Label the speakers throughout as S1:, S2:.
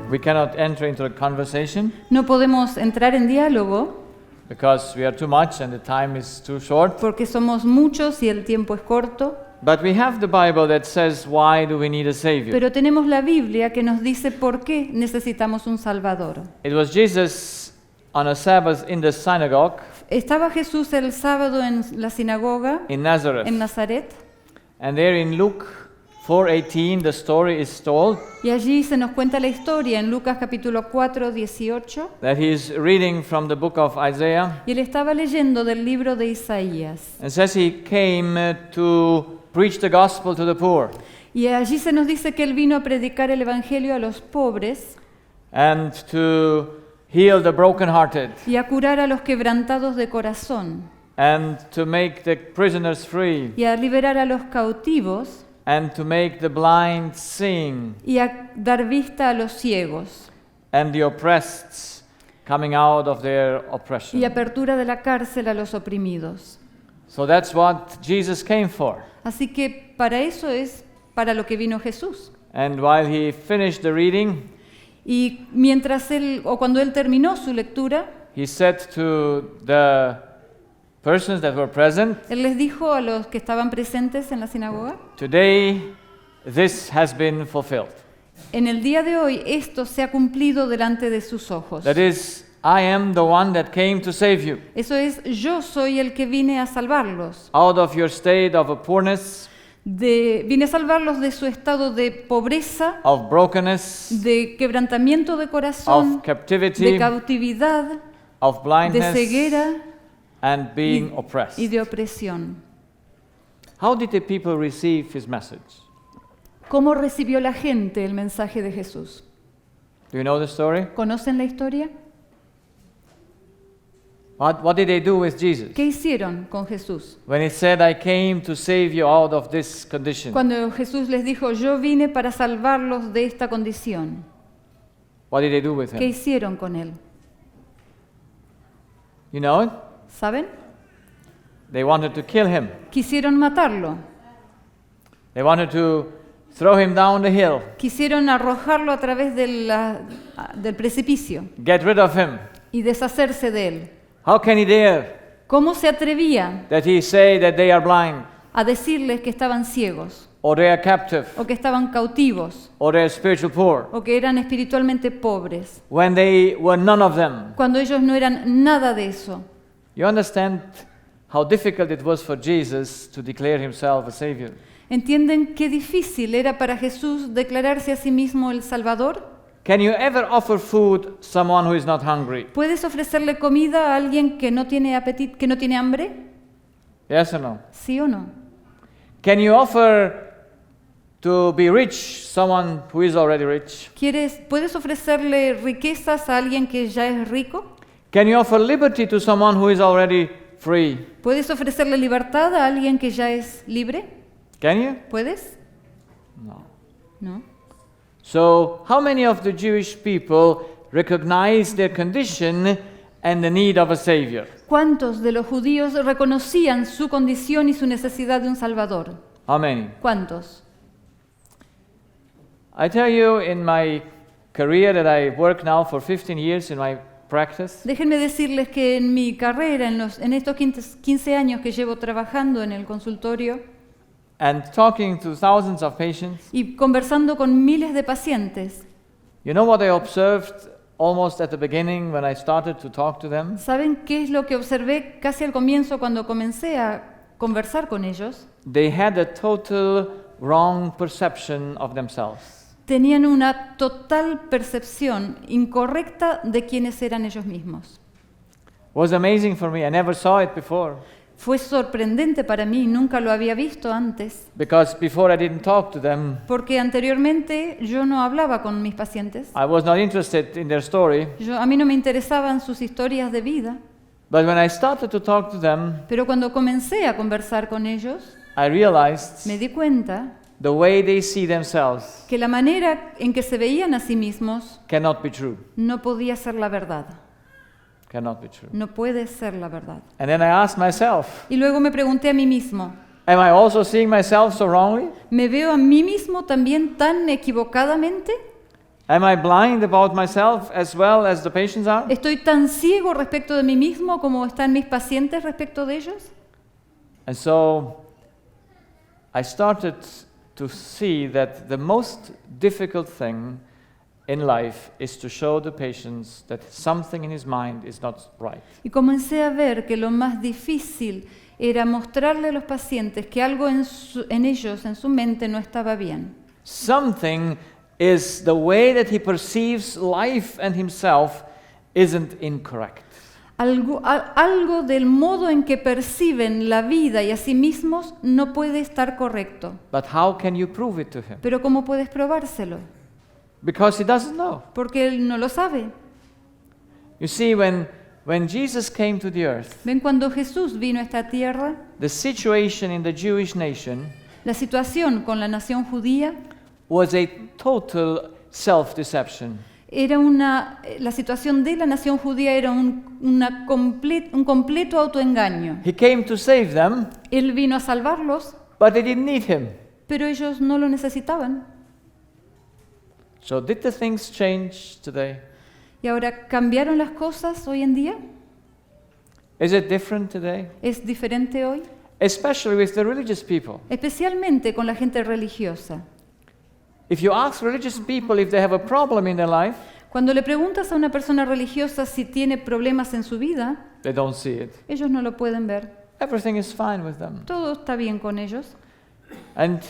S1: We cannot enter into a conversation
S2: No podemos entrar en diálogo
S1: because we are too much and the time is too short.
S2: porque somos muchos y el tiempo es corto.
S1: But we have the Bible that says, why do we need a Savior?
S2: Pero tenemos la Biblia que nos dice por qué necesitamos un Salvador.
S1: It was Jesus on a Sabbath in the synagogue
S2: Estaba Jesús el sábado en la sinagoga
S1: in Nazareth.
S2: en Nazaret
S1: And there in Luke 4:18 the story is told
S2: y allí se nos cuenta la historia en Lucas capítulo 4, 18.
S1: that he is reading from the book of Isaiah.
S2: Y él estaba leyendo del libro de Isaías.
S1: And says he came to preach the gospel to the poor
S2: Y allí se nos dice que él vino a predicar el evangelio a los pobres
S1: and to heal the brokenhearted
S2: y a curar a los quebrantados de corazón
S1: and to make the prisoners free
S2: y a liberar a los cautivos
S1: and to make the blind sing
S2: y a dar vista a los ciegos
S1: and the oppressed coming out of their
S2: y
S1: oppression.
S2: apertura de la cárcel a los oprimidos.
S1: So that's what Jesus came for.
S2: Así que para eso es para lo que vino Jesús.
S1: And while he finished the reading,
S2: Y mientras él, o cuando él terminó su lectura,
S1: he said to the persons that were present,
S2: él les dijo a los que estaban presentes en la sinagoga:
S1: today this has been fulfilled.
S2: en el día de hoy esto se ha cumplido delante de sus ojos.
S1: That is, I am the one that came to save you
S2: Eso es, yo soy el que vine a salvarlos.
S1: out of your state of poorness,
S2: Vine a salvarlos de su estado de pobreza,
S1: of brokenness,
S2: de quebrantamiento de corazón,
S1: of captivity,
S2: de cautividad,
S1: of
S2: de
S1: blindness,
S2: ceguera
S1: and being oppressed.
S2: y de opresión.
S1: How did the people receive his message?
S2: ¿Cómo recibió la gente el mensaje de Jesús?
S1: Do you know the story?
S2: ¿Conocen la historia?
S1: What did they do with Jesus?
S2: ¿Qué hicieron con Jesús?
S1: When he said, I came to save you out of this condition.
S2: Cuando Jesús les dijo, yo vine para salvarlos de esta condición.
S1: What did they do with
S2: ¿Qué
S1: him?
S2: hicieron con él?
S1: You know it?
S2: ¿Saben?
S1: They wanted to kill him.
S2: Quisieron matarlo.
S1: They wanted to throw him down the hill,
S2: Quisieron arrojarlo a través del precipicio
S1: get rid of him.
S2: y deshacerse de él.
S1: How can he dare
S2: ¿Cómo se atrevía
S1: that he say that they are blind,
S2: a decirles que estaban ciegos,
S1: or they are captive,
S2: o que estaban cautivos,
S1: or they are spiritual poor,
S2: o que eran espiritualmente pobres,
S1: when they were none of them?
S2: cuando ellos no eran nada de eso?
S1: You understand how difficult it was for Jesus to declare himself a Savior?
S2: ¿Entienden qué difícil era para Jesús declararse a sí mismo el Salvador?
S1: Can you ever offer food to someone who is not hungry?
S2: ¿Puedes ofrecerle comida a alguien que no tiene apetito, que no tiene hambre?
S1: Yes or no?
S2: ¿Sí o no?
S1: Can you offer to be rich someone who is already rich?
S2: ¿Puedes ofrecerle riquezas a alguien que ya es rico?
S1: Can you offer liberty to someone who is already free?
S2: ¿Puedes ofrecerle libertad a alguien que ya es libre?
S1: Can you?
S2: ¿Puedes?
S1: No.
S2: No.
S1: So, how many of the Jewish people recognize their condition and the need of a Savior?
S2: ¿Cuántos de los judíos reconocían su condición y su necesidad de un Salvador?
S1: How many?
S2: ¿Cuántos?
S1: I tell you, in my career that I work now for 15 years in my practice,
S2: Déjenme decirles que en mi carrera, en estos 15 años que llevo trabajando en el consultorio
S1: and talking to thousands of patients,
S2: y conversando con miles de pacientes,
S1: you know what I observed almost at the beginning when I started to talk to them?
S2: ¿saben qué es lo que observé casi al comienzo cuando comencé a conversar con ellos?
S1: They had a total wrong perception of themselves.
S2: Tenían una total percepción incorrecta de quiénes eran ellos mismos.
S1: It was amazing for me. I never saw it before.
S2: Fue sorprendente para mí, nunca lo había visto antes,
S1: Because before I didn't talk to them,
S2: porque anteriormente yo no hablaba con mis pacientes.
S1: I was not interested in their story.
S2: A mí no me interesaban sus historias de vida,
S1: But when I started to talk to them,
S2: pero cuando comencé a conversar con ellos,
S1: I realized
S2: me di cuenta
S1: the way they see themselves
S2: que la manera en que se veían a sí mismos
S1: cannot be true.
S2: no podía ser la verdad,
S1: Cannot be true.
S2: no puede ser la verdad.
S1: And then I asked myself,
S2: Y luego me pregunté a mí mismo,
S1: am I also seeing myself so wrongly?
S2: ¿me veo a mí mismo también tan equivocadamente?
S1: Am I blind about myself as well as the patients are?
S2: ¿Estoy tan ciego respecto de mí mismo como están mis pacientes respecto de ellos?
S1: And so I started to see that the most difficult thing in life is to show the patients that something in his mind is not right.
S2: Y comencé a ver que lo más difícil era mostrarle a los pacientes que algo en ellos, en su mente, no estaba bien.
S1: Something is the way that he perceives life and himself isn't incorrect.
S2: Algo del modo en que perciben la vida y a sí mismos no puede estar correcto.
S1: But how can you prove it to him?
S2: Pero ¿cómo puedes probárselo?
S1: Because he doesn't know.
S2: Porque él no lo sabe.
S1: You see, when Jesus came to the earth,
S2: ¿Ven? Cuando Jesús vino a esta tierra,
S1: the situation in the Jewish nation
S2: la situación con la nación judía
S1: was a total self-deception.
S2: la situación de la nación judía era un completo autoengaño.
S1: He came to save them,
S2: Él vino a salvarlos,
S1: but they didn't need him.
S2: pero ellos no lo necesitaban.
S1: So did the things change today?
S2: ¿Y ahora cambiaron las cosas hoy en día?
S1: Is it different today?
S2: ¿Es diferente hoy?
S1: Especially with the religious people.
S2: Especialmente con la gente religiosa.
S1: If you ask religious people if they have a problem in their life,
S2: Cuando le preguntas a una persona religiosa si tiene problemas en su vida,
S1: they don't see it.
S2: ellos no lo pueden ver.
S1: Everything is fine with them.
S2: Todo está bien con ellos.
S1: And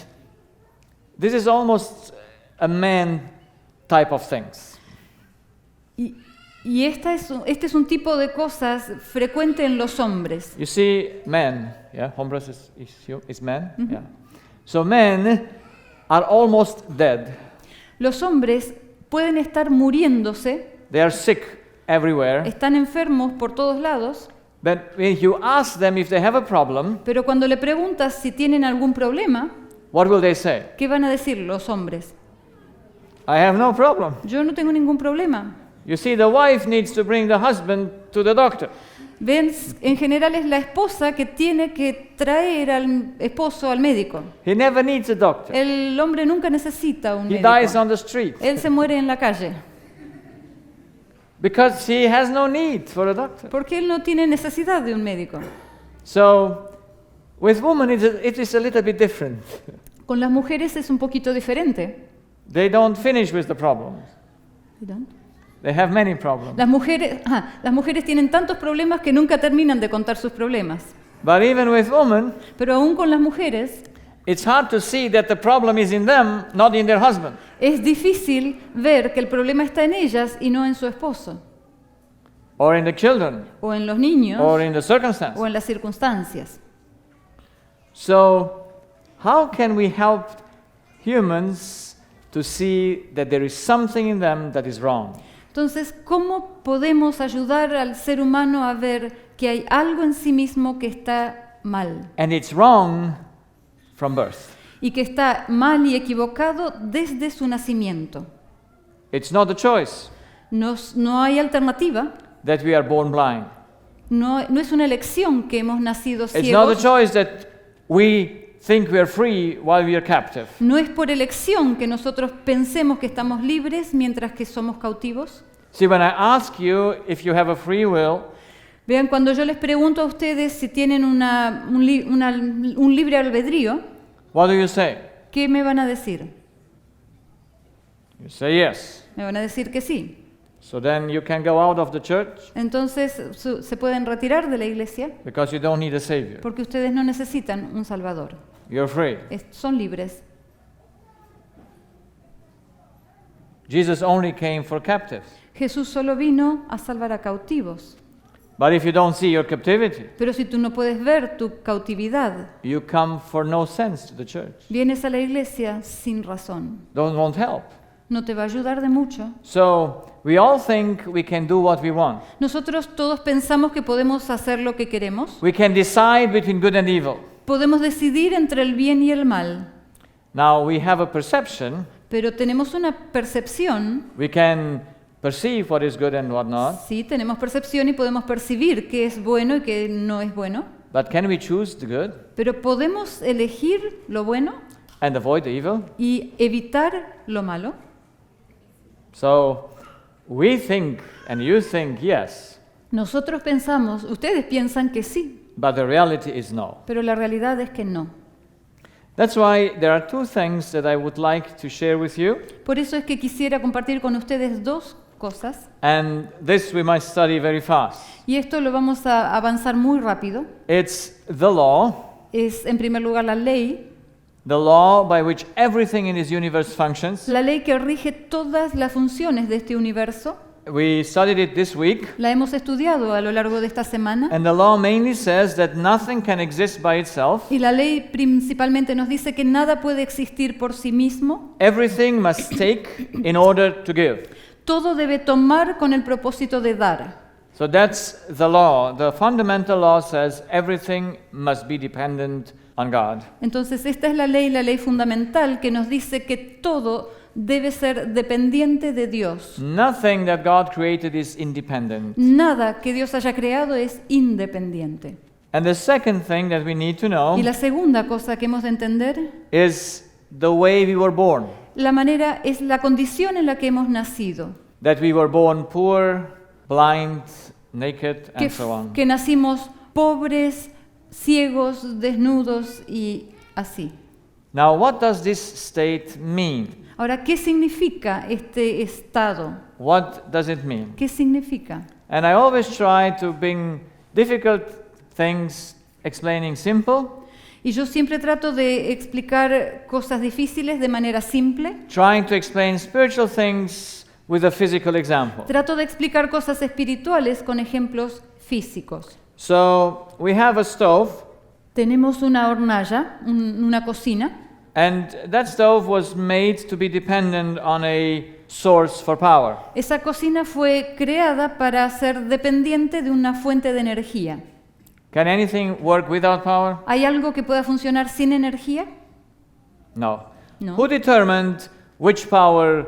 S1: this is almost a man type of things.
S2: Y este es un tipo de cosas frecuente en los hombres.
S1: You see, men, yeah, hombres is men, yeah. So men are almost dead.
S2: Los hombres pueden estar muriéndose,
S1: They are sick everywhere.
S2: están enfermos por todos lados,
S1: But when you ask them if they have a problem,
S2: pero cuando le preguntas si tienen algún problema,
S1: what will they say?
S2: ¿qué van a decir los hombres?
S1: I have no problem.
S2: Yo no tengo ningún problema.
S1: You see, the wife needs to bring the husband to the doctor.
S2: Ven, en general es la esposa que tiene que traer al esposo al médico.
S1: He never needs a doctor.
S2: El hombre nunca necesita un
S1: He dies
S2: médico.
S1: on the street
S2: Él se muere en la calle,
S1: because he has no need for a doctor.
S2: porque él no tiene necesidad de un médico.
S1: So, with women, it is a little bit different.
S2: Con las mujeres es un poquito diferente.
S1: They don't finish with the problems. They have many problems.
S2: Las mujeres tienen tantos problemas que nunca terminan de contar sus problemas.
S1: But even with women,
S2: Pero aún con las mujeres
S1: it's hard to see that the problem is in them, not in their husband.
S2: es difícil ver que el problema está en ellas y no en su esposo,
S1: Or in the children,
S2: o en los niños,
S1: or in the circumstances.
S2: o en las circunstancias.
S1: So, how can we help humans to see that there is something in them that is wrong?
S2: Entonces, ¿cómo podemos ayudar al ser humano a ver que hay algo en sí mismo que está mal?
S1: And it's wrong from birth.
S2: Y que está mal y equivocado desde su nacimiento.
S1: It's not a choice
S2: No hay alternativa.
S1: that we are born blind.
S2: No es una elección que hemos nacido
S1: It's not a
S2: ciegos.
S1: choice that we think we are free while we are captive.
S2: No es por elección que nosotros pensemos que estamos libres mientras que somos cautivos.
S1: See, when I ask you if you have a free will,
S2: Vean, cuando yo les pregunto a ustedes si tienen un libre albedrío,
S1: what do you say?
S2: ¿qué me van a decir?
S1: You say yes.
S2: Me van a decir que sí.
S1: So then you can go out of the church
S2: Entonces se pueden retirar de la iglesia
S1: because you don't need a savior.
S2: porque ustedes no necesitan un salvador.
S1: You're free.
S2: Son libres.
S1: Jesus only came for captives.
S2: Jesús solo vino a salvar a cautivos.
S1: But if you don't see your captivity,
S2: Pero si tú no puedes ver tu cautividad,
S1: you come for no sense to the church.
S2: vienes a la iglesia sin razón.
S1: Won't help.
S2: No te va a ayudar de mucho.
S1: So we all think we can do what we want.
S2: Nosotros todos pensamos que podemos hacer lo que queremos.
S1: We can decide between good and evil.
S2: Podemos decidir entre el bien y el mal.
S1: Now we have a perception.
S2: Pero tenemos una percepción.
S1: We can perceive what is good and what not.
S2: Sí, tenemos percepción y podemos percibir qué es bueno y qué no es bueno.
S1: But can we choose the good
S2: Pero podemos elegir lo bueno
S1: and avoid the evil?
S2: y evitar lo malo.
S1: So we think and you think yes,
S2: Nosotros pensamos, ustedes piensan que sí,
S1: but the reality is no.
S2: pero la realidad es que no.
S1: That's why there are two things that I would like to share with you,
S2: Por eso es que quisiera compartir con ustedes dos cosas,
S1: and this we might study very fast.
S2: y esto lo vamos a avanzar muy rápido.
S1: It's the law,
S2: Es, en primer lugar, la ley
S1: by which everything in this universe functions.
S2: la ley que rige todas las funciones de este universo.
S1: We studied it this week,
S2: La hemos estudiado a lo largo de esta semana.
S1: and the law mainly says that nothing can exist by itself.
S2: Y la ley principalmente nos dice que nada puede existir por sí mismo.
S1: Everything must take in order to give.
S2: Todo debe tomar con el propósito de dar.
S1: So that's the law. The fundamental law says everything must be dependent on God.
S2: Entonces esta es la ley fundamental que nos dice que todo debe ser dependiente de Dios.
S1: Nothing that God created is independent.
S2: Nada que Dios haya creado es independiente.
S1: And the second thing that we need to know
S2: Y la segunda cosa que hemos de entender,
S1: is the way we were born.
S2: la manera es la condición en la que hemos nacido.
S1: That we were born poor, blind, naked,
S2: Que,
S1: and so on.
S2: que nacimos pobres, ciegos, desnudos y así.
S1: Now, what does this state mean?
S2: Ahora, ¿qué significa este estado?
S1: What does it mean?
S2: ¿Qué significa?
S1: And I always try to bring difficult things explaining simple,
S2: Y yo siempre trato de explicar cosas difíciles de manera simple.
S1: trying to explain spiritual things with a physical example.
S2: Trato de explicar cosas espirituales con ejemplos físicos.
S1: So, we have a stove,
S2: Tenemos una hornalla, una cocina,
S1: and that stove was made to be dependent on a source for power.
S2: Esa cocina fue creada para ser dependiente de una fuente de energía.
S1: Can anything work without power?
S2: ¿Hay algo que pueda funcionar sin energía?
S1: No.
S2: No.
S1: Who determined which power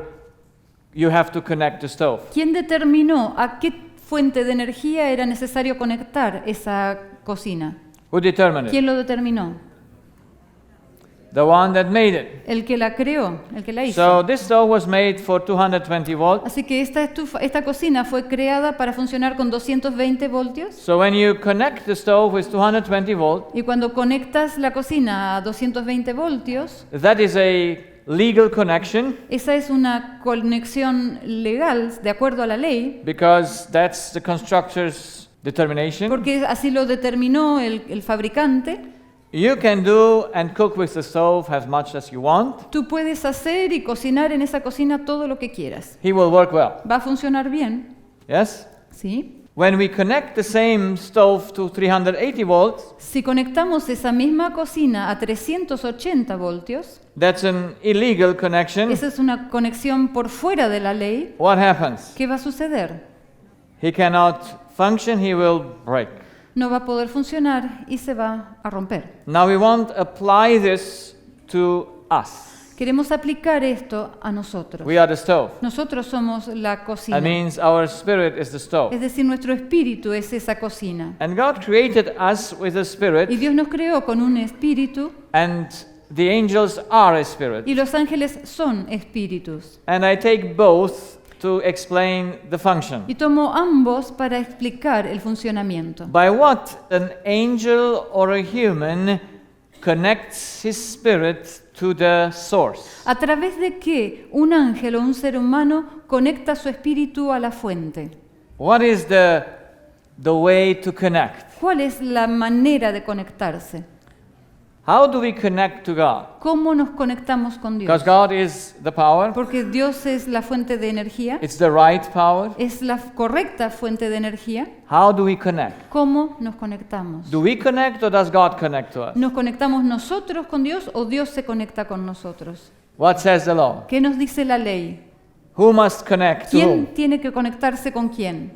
S1: you have to connect the stove?
S2: ¿Quién determinó a qué fuente de energía era necesario conectar esa cocina?
S1: Who determined
S2: ¿Quién
S1: it?
S2: lo determinó?
S1: The one that made it.
S2: El que la creó, el que la hizo.
S1: So this stove was made for 220 volts.
S2: Así que esta cocina fue creada para funcionar con 220 voltios.
S1: So when you connect the stove with 220 volts,
S2: Y cuando conectas la cocina a 220 voltios,
S1: that is a legal connection
S2: esa es una conexión legal de acuerdo a la ley,
S1: because that's the constructor's determination.
S2: porque así lo determinó el fabricante.
S1: You can do and cook with the stove as much as you want.
S2: Tú puedes hacer y cocinar en esa cocina todo lo que quieras.
S1: He will work well.
S2: Va a funcionar bien,
S1: Yes?
S2: ¿sí?
S1: When we connect the same stove to 380 volts,
S2: Si conectamos esa misma cocina a 380 voltios,
S1: that's an illegal connection.
S2: esa es una conexión por fuera de la ley.
S1: What happens?
S2: ¿Qué va a suceder?
S1: He cannot function, he will break.
S2: No va a poder funcionar y se va a romper.
S1: Now we want to apply this to us.
S2: Queremos aplicar esto a nosotros.
S1: We are the stove.
S2: Nosotros somos la cocina.
S1: That means our spirit is the stove.
S2: Es decir, nuestro espíritu es esa cocina.
S1: And God created us with a
S2: Y
S1: spirit,
S2: Dios nos creó con un espíritu
S1: and the angels are a spirit.
S2: y los ángeles son espíritus.
S1: And I take both to explain the function.
S2: Y tomo ambos para explicar el funcionamiento.
S1: By what an angel or a human connects his spirit to the source.
S2: ¿A través de qué un ángel o un ser humano conecta su espíritu a la fuente?
S1: What is the way to connect?
S2: ¿Cuál es la manera de conectarse?
S1: How do we connect to God?
S2: ¿Cómo nos conectamos con
S1: Because
S2: Dios?
S1: God is the power.
S2: Porque Dios es la fuente de energía,
S1: It's the right power.
S2: es la correcta fuente de energía.
S1: How do we connect?
S2: ¿Cómo nos conectamos?
S1: Do we connect or does God connect to us?
S2: ¿Nos conectamos nosotros con Dios o Dios se conecta con nosotros?
S1: What says the law?
S2: ¿Qué nos dice la ley?
S1: Who must connect to
S2: ¿Quién
S1: whom?
S2: tiene que conectarse con quién?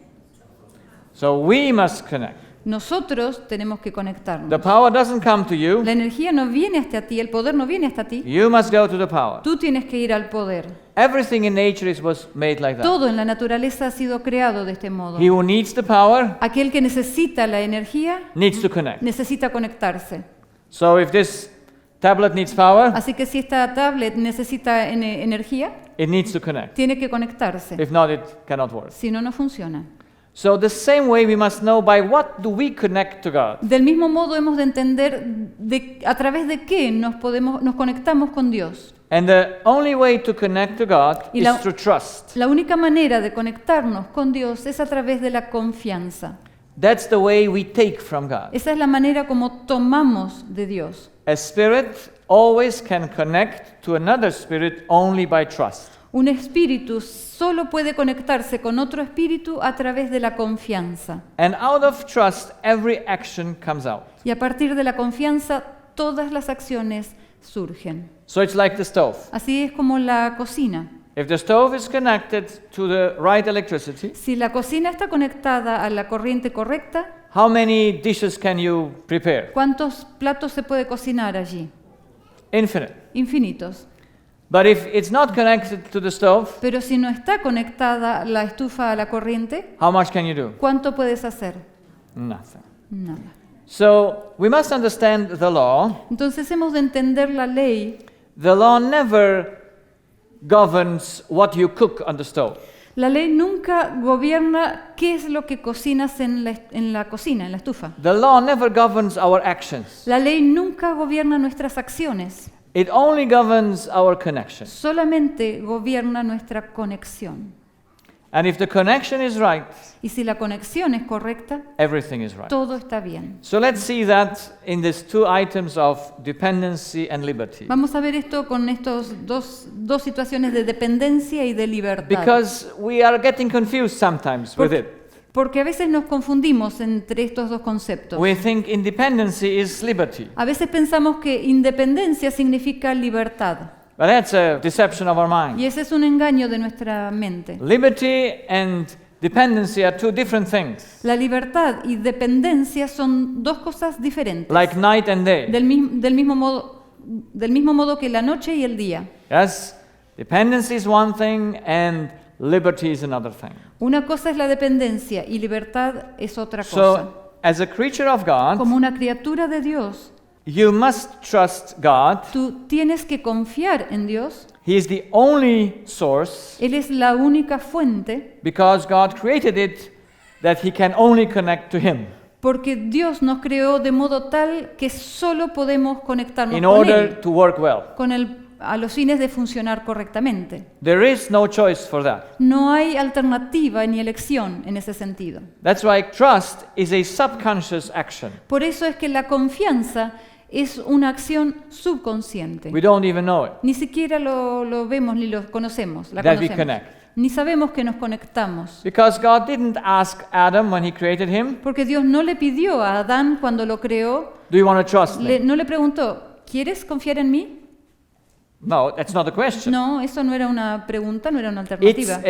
S1: So we must connect.
S2: Nosotros tenemos que conectarnos.
S1: The power doesn't come to you.
S2: La energía no viene hasta ti, el poder no viene hasta ti.
S1: You must go to the power.
S2: Tú tienes que ir al poder.
S1: Everything in nature was made like that.
S2: Todo en la naturaleza ha sido creado de este modo.
S1: He who needs the power
S2: Aquel que necesita la energía
S1: needs to connect.
S2: necesita conectarse.
S1: So if this tablet needs power,
S2: Así que si esta tablet necesita energía,
S1: it needs to connect.
S2: tiene que conectarse.
S1: If not, it cannot work.
S2: Si no, no funciona.
S1: So the same way we must know by what do we connect to God.
S2: Del mismo modo hemos de entender a través de qué nos conectamos con Dios.
S1: And the only way to connect to God
S2: Y
S1: is
S2: la-
S1: through trust.
S2: La única manera de conectarnos con Dios es a través de la confianza.
S1: That's the way we take from God.
S2: Esa es la manera como tomamos de Dios.
S1: A spirit always can connect to another spirit only by trust.
S2: Un espíritu solo puede conectarse con otro espíritu a través de la confianza.
S1: And out of trust, every action comes out.
S2: Y a partir de la confianza, todas las acciones surgen.
S1: So it's like the stove.
S2: Así es como la cocina.
S1: If the stove is connected to the right electricity,
S2: Si la cocina está conectada a la corriente correcta,
S1: how many dishes can you prepare?
S2: ¿cuántos platos se puede cocinar allí?
S1: Infinite.
S2: Infinitos.
S1: But if it's not connected to the stove,
S2: Pero si no está conectada la estufa a la corriente,
S1: how much can you do?
S2: ¿cuánto puedes hacer?
S1: Nothing.
S2: Nada.
S1: So we must understand the law.
S2: Entonces hemos de entender la ley.
S1: The law never governs what you cook on the stove.
S2: La ley nunca gobierna qué es lo que cocinas en la cocina, en la estufa.
S1: The law never governs our actions.
S2: La ley nunca gobierna nuestras acciones,
S1: It only governs our connection.
S2: solamente gobierna nuestra conexión.
S1: And if the connection is right,
S2: Y si la conexión es correcta,
S1: everything is right.
S2: todo está bien.
S1: So let's see that in these two items of dependency and liberty.
S2: Vamos a ver esto con estos dos situaciones de dependencia y de libertad.
S1: Because we are getting confused sometimes with it.
S2: Porque a veces nos confundimos entre estos dos conceptos.
S1: We think independency is liberty.
S2: A veces pensamos que independencia significa libertad.
S1: But that's a deception of our mind.
S2: Y ese es un engaño de nuestra mente.
S1: Liberty and dependency are two different things,
S2: La libertad y dependencia son dos cosas diferentes.
S1: like night and day.
S2: Del mismo modo que la noche y el día.
S1: Yes, dependency is one thing and liberty is another thing.
S2: Una cosa es la dependencia y libertad es otra cosa.
S1: So, as a creature of God,
S2: Como una criatura de Dios,
S1: you must trust God.
S2: tú tienes que confiar en Dios.
S1: He is the only source
S2: Él es la única fuente
S1: because God created it that He can only connect to Him
S2: porque Dios nos creó de modo tal que solo podemos conectarnos
S1: in
S2: con
S1: order
S2: Él,
S1: to work well.
S2: a los fines de funcionar correctamente.
S1: There is no choice for that.
S2: No hay alternativa ni elección en ese sentido.
S1: That's why trust is a subconscious action.
S2: Por eso es que la confianza es una acción subconsciente.
S1: We don't even know it.
S2: Ni siquiera lo vemos ni lo conocemos, la
S1: That we
S2: conocemos.
S1: connect.
S2: Ni sabemos que nos conectamos.
S1: Because God didn't ask Adam when He created him,
S2: Porque Dios no le pidió a Adán cuando lo creó,
S1: do you want to trust me?
S2: no le preguntó, ¿quieres confiar en mí?
S1: No, that's not the question.
S2: No, eso no era una pregunta, no era una
S1: It's
S2: alternativa.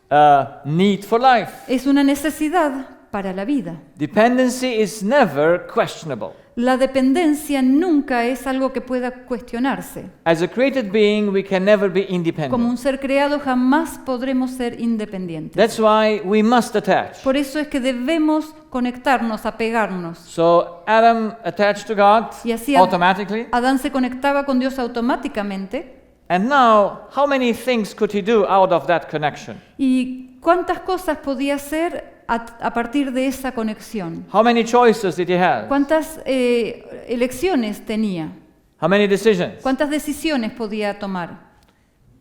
S1: a need for life.
S2: Es una necesidad para la vida.
S1: Dependency is never questionable.
S2: La dependencia nunca es algo que pueda cuestionarse.
S1: As a created being, we can never be
S2: Como
S1: independent.
S2: un ser creado jamás podremos ser independientes.
S1: That's why we must attach.
S2: Por eso es que debemos conectarnos, apegarnos.
S1: So Adam attached to God
S2: Y así
S1: automatically.
S2: Adán se conectaba con Dios automáticamente.
S1: And now, how many things could he do out of that connection?
S2: ¿Y cuántas cosas podía hacer a partir de esa conexión?
S1: How many choices did he have?
S2: ¿Cuántas elecciones tenía?
S1: How many decisions?
S2: ¿Cuántas decisiones podía tomar?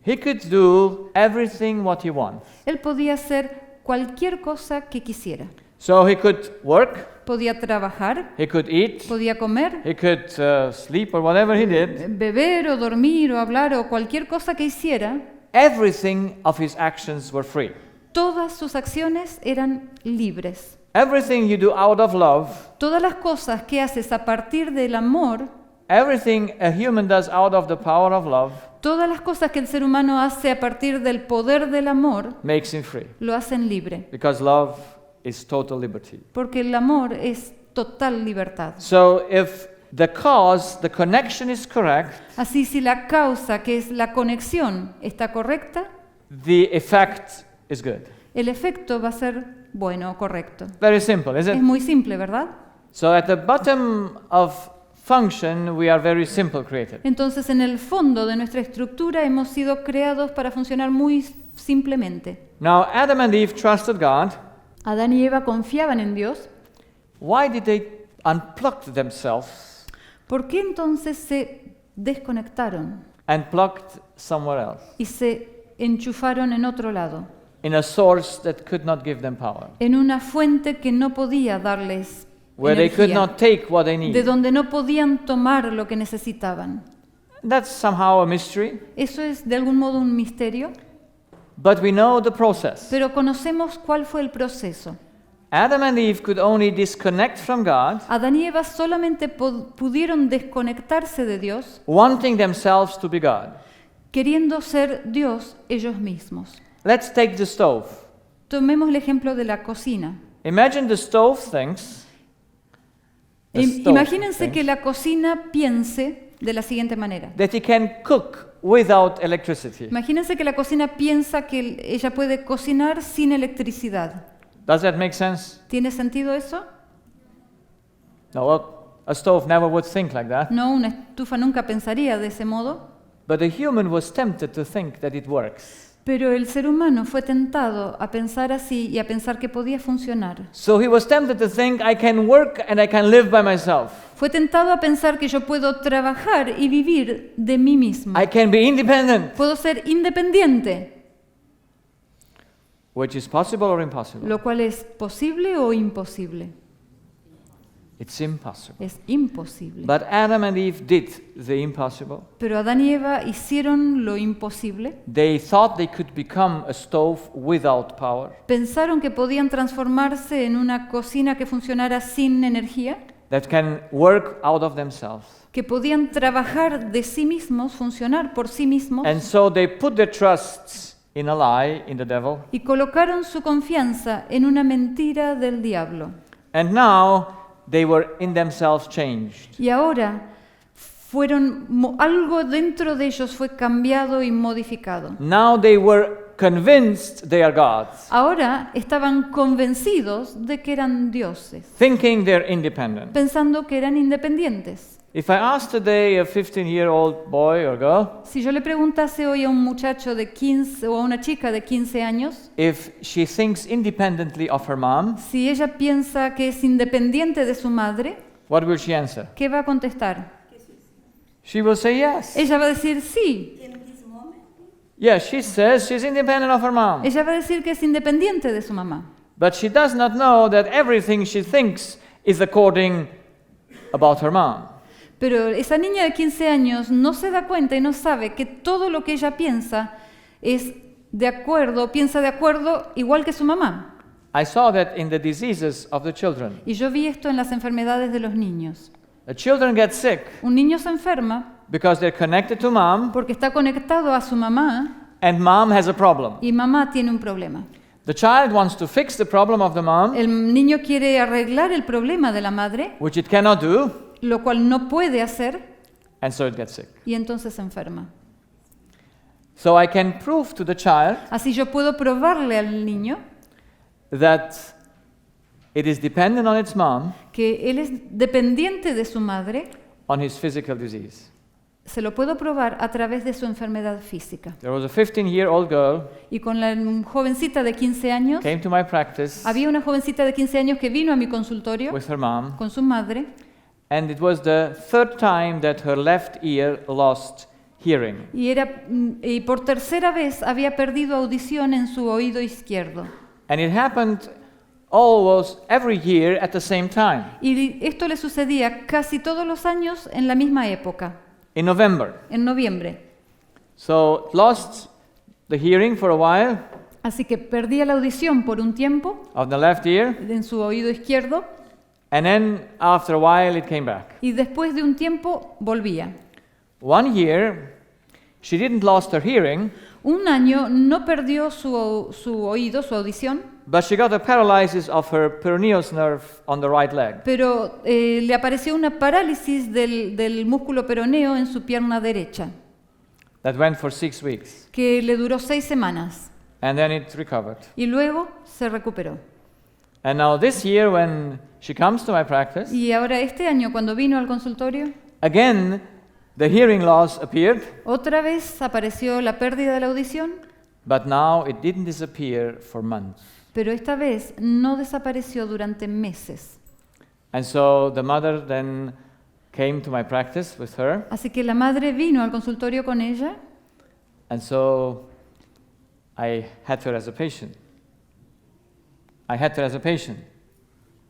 S1: He could do everything what he wants.
S2: Él podía hacer cualquier cosa que quisiera.
S1: So he could work,
S2: Podía trabajar,
S1: he could eat,
S2: podía comer,
S1: he could sleep or whatever he did.
S2: beber o dormir o hablar o cualquier cosa que hiciera.
S1: Everything of his actions were free.
S2: Todas sus acciones eran libres.
S1: Everything you do out of love,
S2: Todas las cosas que haces a partir del amor,
S1: everything a human does out of the power of love,
S2: todas las cosas que el ser humano hace a partir del poder del amor,
S1: makes him free.
S2: lo hacen libre.
S1: Because love is total liberty.
S2: Porque el amor es total libertad.
S1: So if the cause, the connection is correct,
S2: Así, si la causa, que es la conexión, está correcta,
S1: the effect is good.
S2: el efecto va a ser bueno, correcto.
S1: Very simple, is
S2: Es
S1: it?
S2: muy simple, ¿verdad?
S1: So at the bottom of function, we are very simple created.
S2: Entonces, en el fondo de nuestra estructura hemos sido creados para funcionar muy simplemente.
S1: Now, Adam and Eve trusted God.
S2: Adán y Eva confiaban en Dios.
S1: Why did they unplug themselves
S2: ¿Por qué entonces se desconectaron
S1: and plugged somewhere else
S2: y se enchufaron en otro lado?
S1: in a source that could not give them power,
S2: En una fuente que no podía darles
S1: where they could
S2: energía,
S1: not take what they
S2: de
S1: need?
S2: donde no podían tomar lo que necesitaban.
S1: That's somehow a mystery,
S2: Eso es de algún modo un misterio,
S1: but we know the process.
S2: pero conocemos cuál fue el proceso.
S1: Adam and Eve could only disconnect from God,
S2: Adán y Eva solamente pudieron desconectarse de Dios,
S1: wanting themselves to be God.
S2: queriendo ser Dios ellos mismos.
S1: Let's take the stove.
S2: Tomemos el ejemplo de la cocina.
S1: Imagine the stove thinks. the stove
S2: Imagínense
S1: thinks
S2: que la cocina piense de la siguiente manera.
S1: that he can cook without electricity.
S2: Imagínense que la cocina piensa que ella puede cocinar sin electricidad.
S1: Does that make sense?
S2: ¿Tiene sentido eso?
S1: No, a stove never would think like that.
S2: No, una estufa nunca pensaría de ese modo.
S1: But the human was tempted to think that it works.
S2: Pero el ser humano fue tentado a pensar así y a pensar que podía funcionar.
S1: So he was tempted to think, I can work and I can live by myself.
S2: Fue tentado a pensar que yo puedo trabajar y vivir de mí mismo.
S1: I can be independent.
S2: Puedo ser independiente,
S1: Which is possible or impossible?
S2: lo cual es posible o imposible.
S1: It's impossible.
S2: Es imposible.
S1: But Adam and Eve did the impossible.
S2: Pero Adán y Eva hicieron lo imposible.
S1: They thought they could become a stove without power,
S2: Pensaron que podían transformarse en una cocina que funcionara sin energía,
S1: that can work out of themselves.
S2: que podían trabajar de sí mismos, funcionar por sí mismos,
S1: And so they put their trusts in a lie, in the devil.
S2: y colocaron su confianza en una mentira del diablo.
S1: And now they were in themselves changed.
S2: Y ahora algo dentro de ellos fue cambiado y modificado.
S1: Now they were convinced they are gods,
S2: Ahora estaban convencidos de que eran dioses,
S1: thinking they're independent.
S2: pensando que eran independientes.
S1: If I ask today a 15-year-old boy or girl
S2: Si yo le preguntase hoy a un muchacho de 15 o a una chica de 15 años,
S1: if she thinks independently of her mom,
S2: si ella piensa que es independiente de su madre,
S1: what will she answer?
S2: ¿qué va a contestar?
S1: She will say yes.
S2: Ella va a decir sí.
S1: Yes, she says she's independent of her mom.
S2: Ella va a decir que es independiente de su mamá.
S1: But she does not know that everything she thinks is according about her mom.
S2: Pero esa niña de 15 años no se da cuenta y no sabe que todo lo que ella piensa es piensa de acuerdo igual que su mamá.
S1: I saw that in the diseases of the children.
S2: Y yo vi esto en las enfermedades de los niños.
S1: The children get sick
S2: Un niño se enferma
S1: because they're connected to mom
S2: porque está conectado a su mamá
S1: and mom has a problem.
S2: y mamá tiene un problema.
S1: The child wants to fix the problem of the mom,
S2: El niño quiere arreglar el problema de la madre,
S1: which it cannot do,
S2: lo cual no puede hacer,
S1: and so it gets sick.
S2: y entonces se enferma.
S1: So I can prove to the child
S2: Así yo puedo probarle al niño
S1: that it is dependent on its mom
S2: que él es dependiente de su madre.
S1: on his physical disease.
S2: Se lo puedo probar a través de su enfermedad física.
S1: There was a 15-year-old girl
S2: Y con la jovencita de 15 años,
S1: came to my practice
S2: había una jovencita de 15 años que vino a mi consultorio
S1: with her mom,
S2: con su madre,
S1: and it was the third time that her left ear lost hearing.
S2: y por tercera vez había perdido audición en su oído izquierdo.
S1: And it happened almost every year at the same time,
S2: Y esto le sucedía casi todos los años en la misma época,
S1: in November.
S2: en noviembre.
S1: So lost the hearing for a while
S2: Así que perdía la audición por un tiempo
S1: of the left ear,
S2: en su oído izquierdo
S1: and then after a while it came back.
S2: y después de un tiempo volvía.
S1: One year, she didn't lost her hearing,
S2: Un año no perdió su oído, su audición,
S1: but she got a paralysis of her peroneus nerve on the right leg.
S2: pero le apareció una parálisis del músculo peroneo en su pierna derecha,
S1: That went for 6 weeks,
S2: que le duró 6 semanas
S1: and then it recovered.
S2: y luego se recuperó.
S1: And now this year, when she comes to my practice.
S2: Y ahora este año, cuando vino al consultorio,
S1: Again, the hearing loss appeared,
S2: otra vez apareció la pérdida de la audición,
S1: but now it didn't disappear for months.
S2: pero esta vez no desapareció durante meses.
S1: And so the mother then came to my practice with her,
S2: Así que la madre vino al consultorio con ella,
S1: and so I had her as a patient.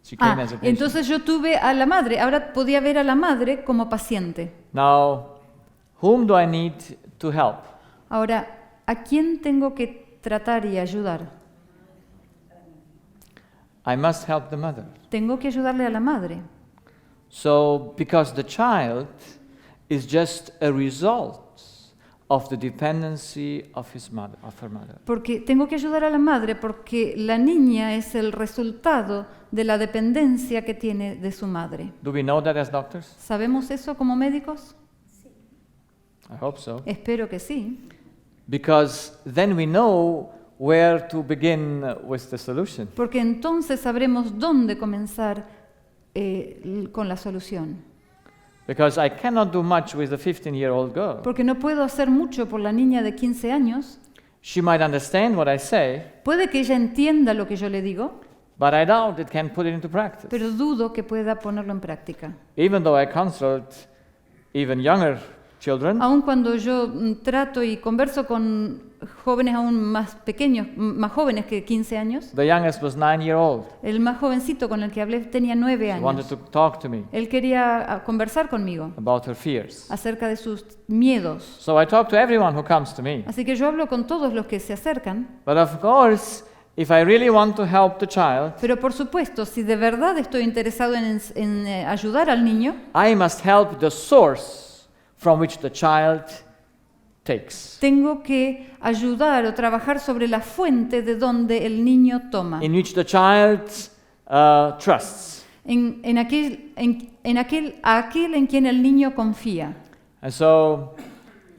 S1: She came as a patient.
S2: entonces yo tuve a la madre, ahora podía ver a la madre como paciente.
S1: Now, whom do I need to help?
S2: Ahora, ¿a quién tengo que tratar y ayudar?
S1: I must help the mother.
S2: Tengo que ayudarle a la madre.
S1: So, because the child is just a result of the dependency of her mother.
S2: Porque tengo que ayudar a la madre porque la niña es el resultado de la dependencia que tiene de su madre.
S1: Do we know that as doctors?
S2: ¿Sabemos eso como médicos?
S1: I hope so.
S2: Espero que sí.
S1: Because then we know where to begin with the solution.
S2: Porque entonces sabremos dónde comenzar con la solución.
S1: Because I cannot do much with a 15-year-old girl.
S2: Porque no puedo hacer mucho por la niña de 15 años.
S1: She might understand what I say,
S2: Puede que ella entienda lo que yo le digo,
S1: but I doubt it can put it into practice.
S2: pero dudo que pueda ponerlo en práctica.
S1: Even though I consult even younger children,
S2: Aun cuando yo trato y converso con jóvenes aún más pequeños, más jóvenes que 15 años,
S1: the youngest was 9-year-old.
S2: el más jovencito con el que hablé tenía 9
S1: She wanted
S2: años.
S1: to talk to me
S2: Él quería conversar conmigo
S1: about her fears.
S2: acerca de sus miedos.
S1: So I talk to everyone who comes to me.
S2: Así que yo hablo con todos los que se acercan,
S1: But of course, if I really want to help the child,
S2: pero por supuesto, si de verdad estoy interesado en ayudar al niño,
S1: I must help the source from which the child takes,
S2: tengo que ayudar o trabajar sobre la fuente de donde el niño toma,
S1: in which the child trusts.
S2: aquel en quien el niño confía.
S1: And so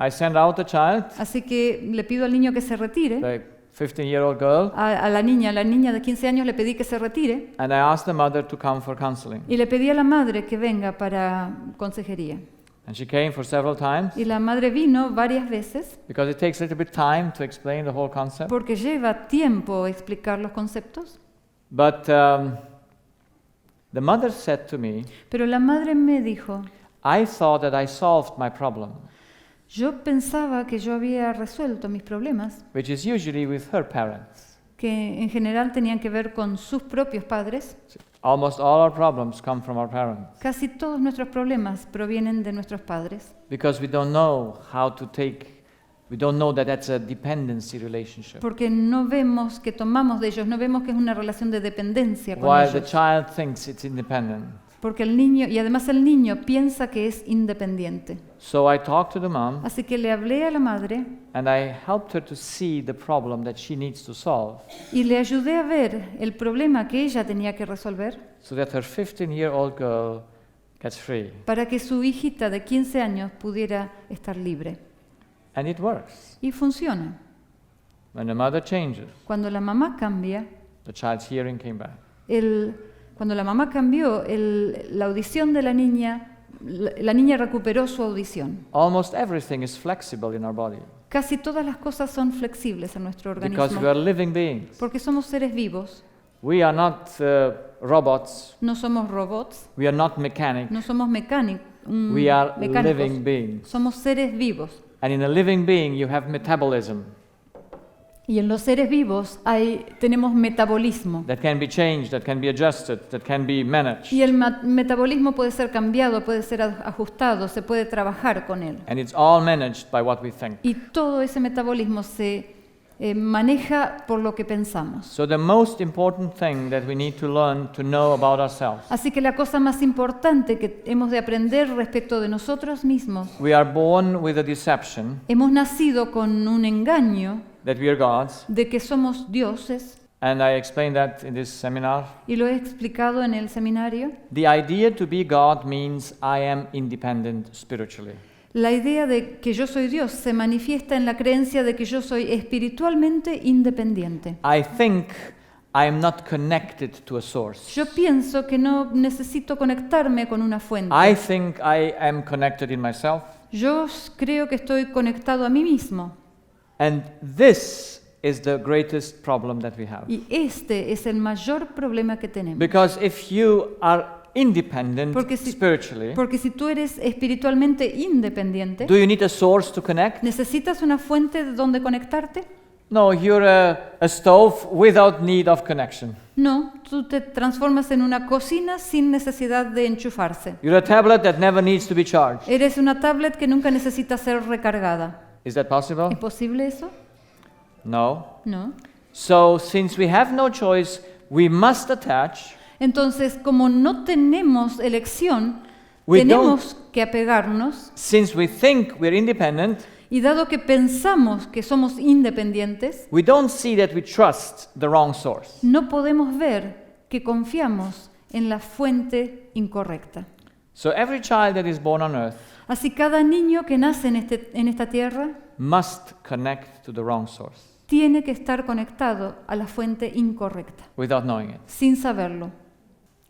S1: I send out the child,
S2: Así que le pido al niño que se retire.
S1: the 15-year-old girl,
S2: A la niña de 15 años le pedí que se retire
S1: and I asked the mother to come for counseling.
S2: y le pedí a la madre que venga para consejería.
S1: And she came for several times
S2: Y la madre vino varias veces
S1: because it takes a little bit time to explain the whole concept.
S2: porque lleva tiempo explicar los conceptos.
S1: But the mother said to me,
S2: Pero la madre me dijo,
S1: I thought that I solved my problem,
S2: yo pensaba que yo había resuelto mis problemas,
S1: which is usually with her parents.
S2: que en general tenían que ver con sus propios padres.
S1: Almost all our problems come from our parents
S2: Casi todos nuestros problemas provienen de nuestros padres,
S1: because we don't know how to we don't know that that's a dependency relationship.
S2: porque no vemos que tomamos de ellos, no vemos que es una relación de dependencia con
S1: While the
S2: ellos.
S1: child thinks it's independent.
S2: Porque el niño, y además el niño piensa que es independiente.
S1: So I talked to the mom
S2: Así que le hablé a la madre
S1: and I helped her to see the problem that she needs to solve
S2: y le ayudé a ver el problema que ella tenía que resolver
S1: so that her 15-year-old girl gets free.
S2: para que su hijita de 15 años pudiera estar libre.
S1: And it works.
S2: Y funciona.
S1: When the mother changes,
S2: Cuando la mamá cambia,
S1: the child's hearing came back.
S2: cuando la mamá cambió, la audición de la niña recuperó su audición.
S1: Almost everything is flexible in our body
S2: Casi todas las cosas son flexibles en nuestro
S1: because
S2: organismo
S1: we are living beings.
S2: porque somos seres vivos.
S1: We are not robots.
S2: No somos robots,
S1: We are not mechanic.
S2: no somos mecánicos.
S1: We are living beings.
S2: Somos seres vivos.
S1: And in a living being, you have metabolism
S2: Y en los seres vivos tenemos metabolismo.
S1: that can be changed, that can be adjusted, that can be managed.
S2: Y el metabolismo puede ser cambiado, puede ser ajustado, se puede trabajar con él.
S1: And it's all managed by what we think.
S2: Y todo ese metabolismo se maneja por lo que pensamos.
S1: So the most important thing that we need to learn to know about ourselves,
S2: Así que la cosa más importante que hemos de aprender respecto de nosotros mismos,
S1: we are born with a deception
S2: hemos nacido con un engaño
S1: that we are gods.
S2: de que somos dioses,
S1: And I explained that in this seminar.
S2: y lo he explicado en el seminario.
S1: The idea to be God means I am independent spiritually.
S2: La idea de que yo soy Dios se manifiesta en la creencia de que yo soy espiritualmente independiente.
S1: I think I am not connected to a source.
S2: Yo pienso que no necesito conectarme con una fuente.
S1: I think I am connected in myself.
S2: Yo creo que estoy conectado a mí mismo.
S1: And this is the greatest problem that we have.
S2: Y este es el mayor problema que tenemos.
S1: Because if you are independent
S2: Porque si tú eres espiritualmente independiente,
S1: do you need a source to connect?
S2: ¿necesitas una fuente de donde conectarte?
S1: No, you're a stove without need of connection.
S2: No, tú te transformas en una cocina sin necesidad de enchufarse.
S1: You're a tablet that never needs to be charged.
S2: Eres una tablet que nunca necesita ser recargada.
S1: Is that possible?
S2: ¿Es posible eso?
S1: No.
S2: No.
S1: So, since we have no choice, we must attach.
S2: Entonces, como no tenemos elección,
S1: We
S2: tenemos que apegarnos,
S1: Since we think we're independent,
S2: y dado que pensamos que somos independientes,
S1: we don't see that we trust the wrong source.
S2: no podemos ver que confiamos en la fuente incorrecta.
S1: So every child that is born on earth
S2: Así cada niño que nace en esta tierra
S1: must connect to the wrong source
S2: tiene que estar conectado a la fuente incorrecta,
S1: without knowing it.
S2: sin saberlo,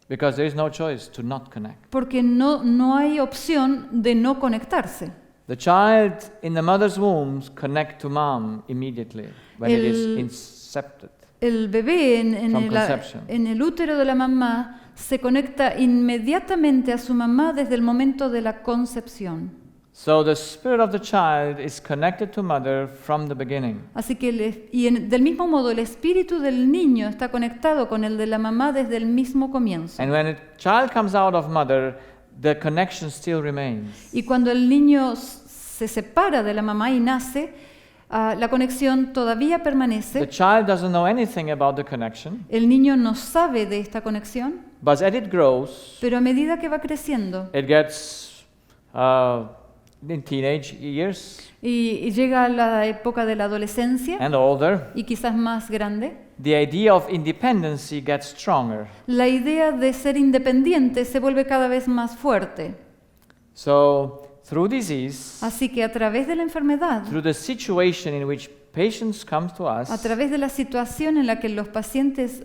S1: Because there is no choice to not connect.
S2: porque no hay opción de no conectarse.
S1: The child in the mother's womb connect to mom immediately when it is incepted.
S2: El bebé
S1: From conception.
S2: en el útero de la mamá se conecta inmediatamente a su mamá desde el momento de la concepción.
S1: So the spirit of the child is connected to mother from the beginning.
S2: Así que del mismo modo el espíritu del niño está conectado con el de la mamá desde el mismo comienzo.
S1: And when a child comes out of mother, the connection still remains.
S2: Y cuando el niño se separa de la mamá y nace, la conexión todavía
S1: The
S2: permanece.
S1: child doesn't know anything about the connection,
S2: El niño no sabe de esta conexión,
S1: but as it grows,
S2: pero a medida que va creciendo
S1: it gets in teenage years
S2: y llega a la época de la adolescencia
S1: and older,
S2: y quizás más grande,
S1: the idea of independency gets stronger.
S2: la idea de ser independiente se vuelve cada vez más fuerte.
S1: So through disease,
S2: Así que a través de la enfermedad,
S1: through the situation in which patients come to
S2: a
S1: us,
S2: través de la situación en la que los pacientes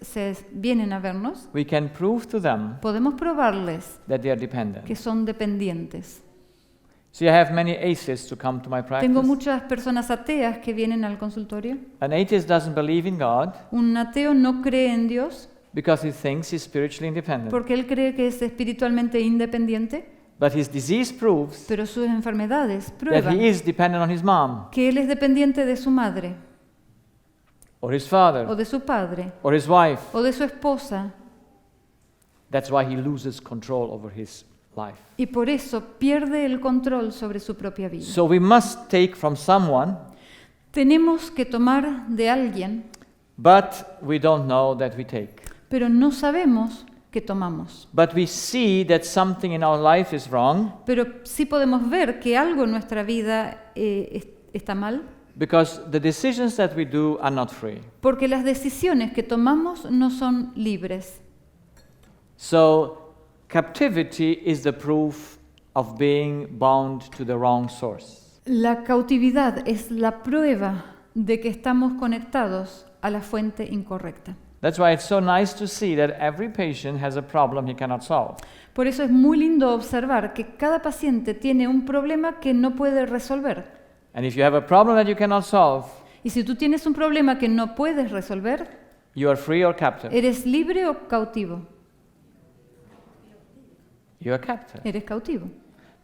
S2: vienen a vernos,
S1: we can prove to them
S2: podemos probarles
S1: that they are dependent.
S2: que son dependientes.
S1: See, I have many atheists who come to my practice.
S2: Tengo muchas personas ateas que vienen al consultorio.
S1: An atheist doesn't believe in God
S2: Un ateo no cree en Dios
S1: because he thinks he's spiritually independent.
S2: porque él cree que es espiritualmente independiente,
S1: But his disease proves
S2: pero sus enfermedades
S1: that
S2: prueban
S1: he is dependent on his mom
S2: que él es dependiente de su madre
S1: or his father
S2: o de su padre
S1: or his wife.
S2: o de su esposa,
S1: That's why he loses control over his life.
S2: y por eso pierde el control sobre su propia vida.
S1: So we must take from someone,
S2: Tenemos que tomar de alguien,
S1: but we don't know that we take.
S2: pero no sabemos que tomamos.
S1: But we see that something in our life is wrong
S2: Pero sí podemos ver que algo en nuestra vida está mal,
S1: because the decisions that we do are not free.
S2: porque las decisiones que tomamos no son libres.
S1: So captivity is the proof of being bound to the wrong source.
S2: La cautividad es la prueba de que estamos conectados a la fuente incorrecta.
S1: That's why it's so nice to see that every patient has a problem he cannot solve.
S2: Por eso es muy lindo observar que cada paciente tiene un problema que no puede resolver.
S1: And if you have a problem that you cannot solve,
S2: Y si tú tienes un problema que no puedes resolver,
S1: you are free or captive.
S2: ¿eres libre o cautivo?
S1: You are captive.
S2: Eres cautivo.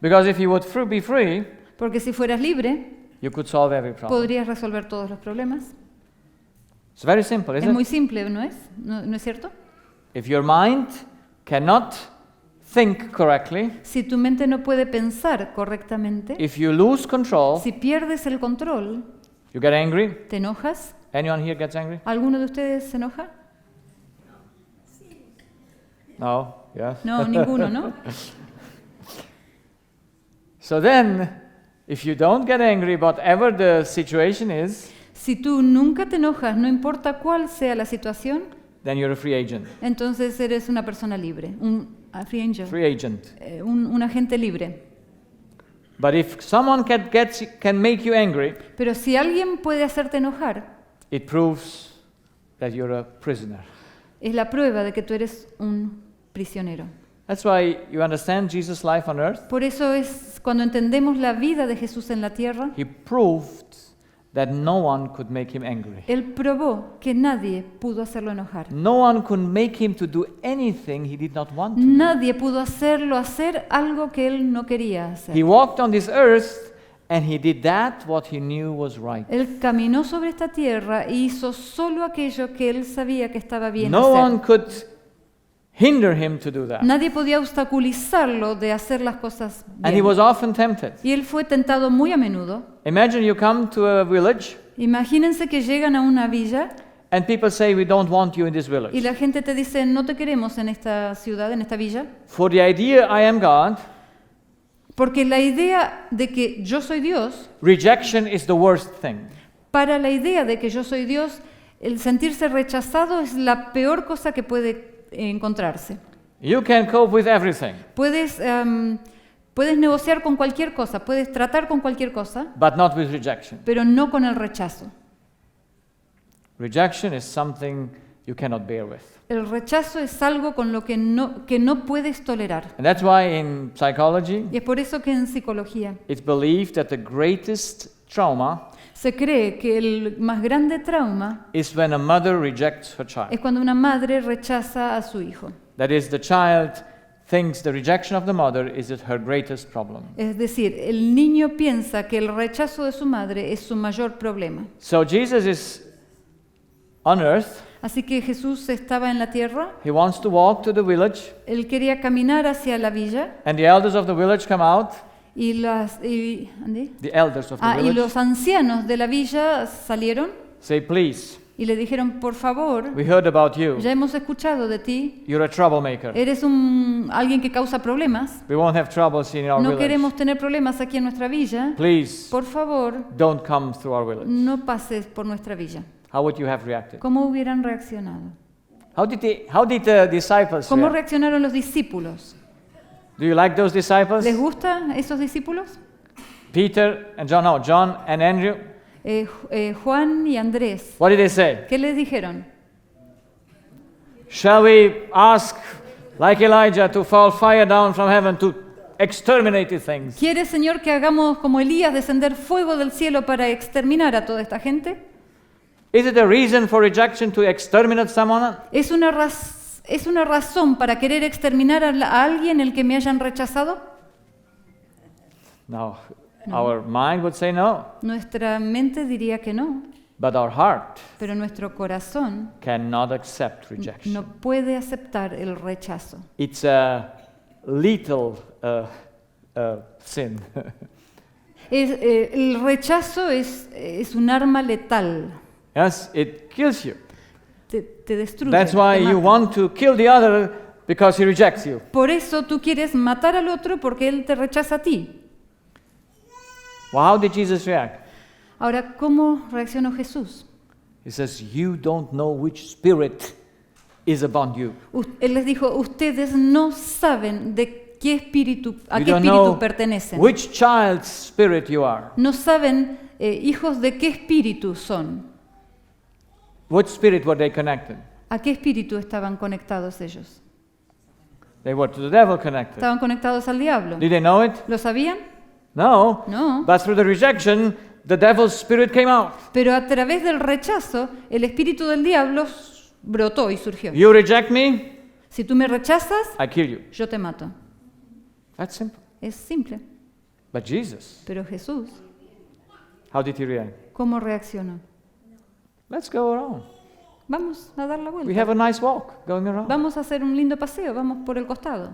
S1: Because if you would be free,
S2: Porque si fueras libre,
S1: you could solve every problem.
S2: podrías resolver todos los problemas.
S1: It's very simple,
S2: Es
S1: isn't
S2: muy
S1: it?
S2: simple, ¿no es? ¿No es cierto?
S1: If your mind cannot think correctly,
S2: Si tu mente no puede pensar correctamente,
S1: if you lose control,
S2: si pierdes el control,
S1: you get angry.
S2: ¿te enojas?
S1: Anyone here gets angry?
S2: ¿Alguno de ustedes se enoja?
S1: No? Yes?
S2: No, ninguno, ¿no?
S1: So then, if you don't get angry, whatever the situation is,
S2: Si tú nunca te enojas, no importa cuál sea la situación,
S1: then you're a free agent.
S2: entonces eres una persona libre, un free angel,
S1: Free agent.
S2: un agente libre.
S1: But if someone can make you angry,
S2: Pero si alguien puede hacerte enojar,
S1: it proves that you're a prisoner.
S2: Es la prueba de que tú eres un prisionero.
S1: That's why you understand Jesus' life on earth.
S2: Por eso es cuando entendemos la vida de Jesús en la tierra,
S1: He proved that no one could make him angry.
S2: Él probó que nadie pudo hacerlo enojar.
S1: No one could make him to do anything he did not want to do.
S2: Nadie pudo hacerlo hacer algo que él no quería hacer.
S1: He walked on this earth and he did that what he knew was right.
S2: Él caminó sobre esta tierra e hizo solo aquello que él sabía que estaba bien
S1: No
S2: hacer.
S1: one could hinder him to do that.
S2: Nadie podía obstaculizarlo de hacer las cosas
S1: And he
S2: bien.
S1: was often tempted.
S2: Y él fue tentado muy a menudo.
S1: Imagine you come to a village
S2: Imagínense que llegan a una villa
S1: and people say, we don't want you in this
S2: y
S1: village.
S2: la gente te dice, no te queremos en esta ciudad, en esta villa,
S1: For the idea I am God,
S2: porque la idea de que yo soy Dios,
S1: rejection is the worst thing.
S2: para la idea de que yo soy Dios, el sentirse rechazado es la peor cosa que puede encontrarse.
S1: You can cope with everything,
S2: Puedes negociar con cualquier cosa, puedes tratar con cualquier cosa,
S1: but not with rejection.
S2: pero no con el rechazo.
S1: Rejection is something you cannot bear with.
S2: El rechazo es algo con lo que no puedes tolerar.
S1: And that's why in psychology,
S2: Y es por eso que en psicología
S1: it's believed that the greatest trauma
S2: se cree que el más grande trauma
S1: is when a mother rejects her
S2: es
S1: child.
S2: cuando una madre rechaza a su hijo.
S1: That is, the child thinks the rejection of the mother is her greatest problem.
S2: Es decir, el niño piensa que el rechazo de su madre es su mayor problema.
S1: So Jesus is on earth.
S2: Así que Jesús estaba en la tierra,
S1: He wants to walk to the village,
S2: él quería caminar hacia la villa
S1: and the elders of the village come out.
S2: ¿Ande?
S1: The elders of the
S2: Y
S1: village
S2: los ancianos de la villa salieron
S1: say, please,
S2: y le dijeron, por favor,
S1: we heard about you.
S2: ya hemos escuchado de ti,
S1: You're a troublemaker.
S2: eres alguien que causa problemas,
S1: We won't have troubles in our
S2: no
S1: village.
S2: queremos tener problemas aquí en nuestra villa,
S1: Please,
S2: por favor,
S1: don't come through our village.
S2: no pases por nuestra villa.
S1: How would you have reacted?
S2: ¿Cómo hubieran reaccionado?
S1: How did the disciples
S2: ¿Cómo
S1: react?
S2: reaccionaron los discípulos?
S1: Do you like those disciples?
S2: ¿Les gustan esos discípulos?
S1: Peter and John, no, John and Andrew.
S2: Juan y Andrés,
S1: What did they say?
S2: ¿qué les dijeron?
S1: Shall we ask, like Elijah, to fall fire down from heaven to exterminate these things?
S2: ¿Quiere, Señor, que hagamos como Elías, descender fuego del cielo para exterminar a toda esta gente?
S1: Is it a reason for rejection to exterminate someone?
S2: ¿Es una razón para querer exterminar a alguien el que me hayan rechazado?
S1: No. Our mind would say no,
S2: Nuestra mente diría que no,
S1: but our heart
S2: pero nuestro corazón
S1: cannot accept rejection.
S2: no puede aceptar el rechazo.
S1: It's a lethal sin.
S2: El rechazo es un arma letal,
S1: Yes, it kills you.
S2: te destruye.
S1: That's why
S2: te
S1: you
S2: mata.
S1: want to kill the other because he rejects you.
S2: Por eso tú quieres matar al otro porque él te rechaza a ti.
S1: Well, how did Jesus react?
S2: Ahora, ¿cómo reaccionó Jesús?
S1: He says, you don't know which spirit is upon you.
S2: Él les dijo, ustedes no saben de qué espíritu, a
S1: You
S2: qué
S1: don't
S2: espíritu
S1: know
S2: pertenecen.
S1: which child's spirit you are.
S2: No saben, hijos, de qué espíritu son.
S1: Which spirit were they connected?
S2: ¿A qué espíritu estaban conectados ellos?
S1: They were to the devil connected.
S2: ¿Estaban conectados al diablo?
S1: Did they know it?
S2: ¿Lo sabían?
S1: No.
S2: No.
S1: But through the rejection, the devil's spirit came out.
S2: Pero a través del rechazo, el espíritu del diablo brotó y surgió.
S1: You reject me,
S2: Si tú me rechazas,
S1: I kill you.
S2: yo te mato.
S1: That's simple.
S2: Es simple.
S1: But Jesus,
S2: Pero Jesús,
S1: how did he react?
S2: ¿cómo reaccionó?
S1: Let's go around.
S2: Vamos a dar la
S1: We
S2: vuelta.
S1: have a nice walk going around.
S2: Vamos a hacer un lindo paseo, vamos por el costado.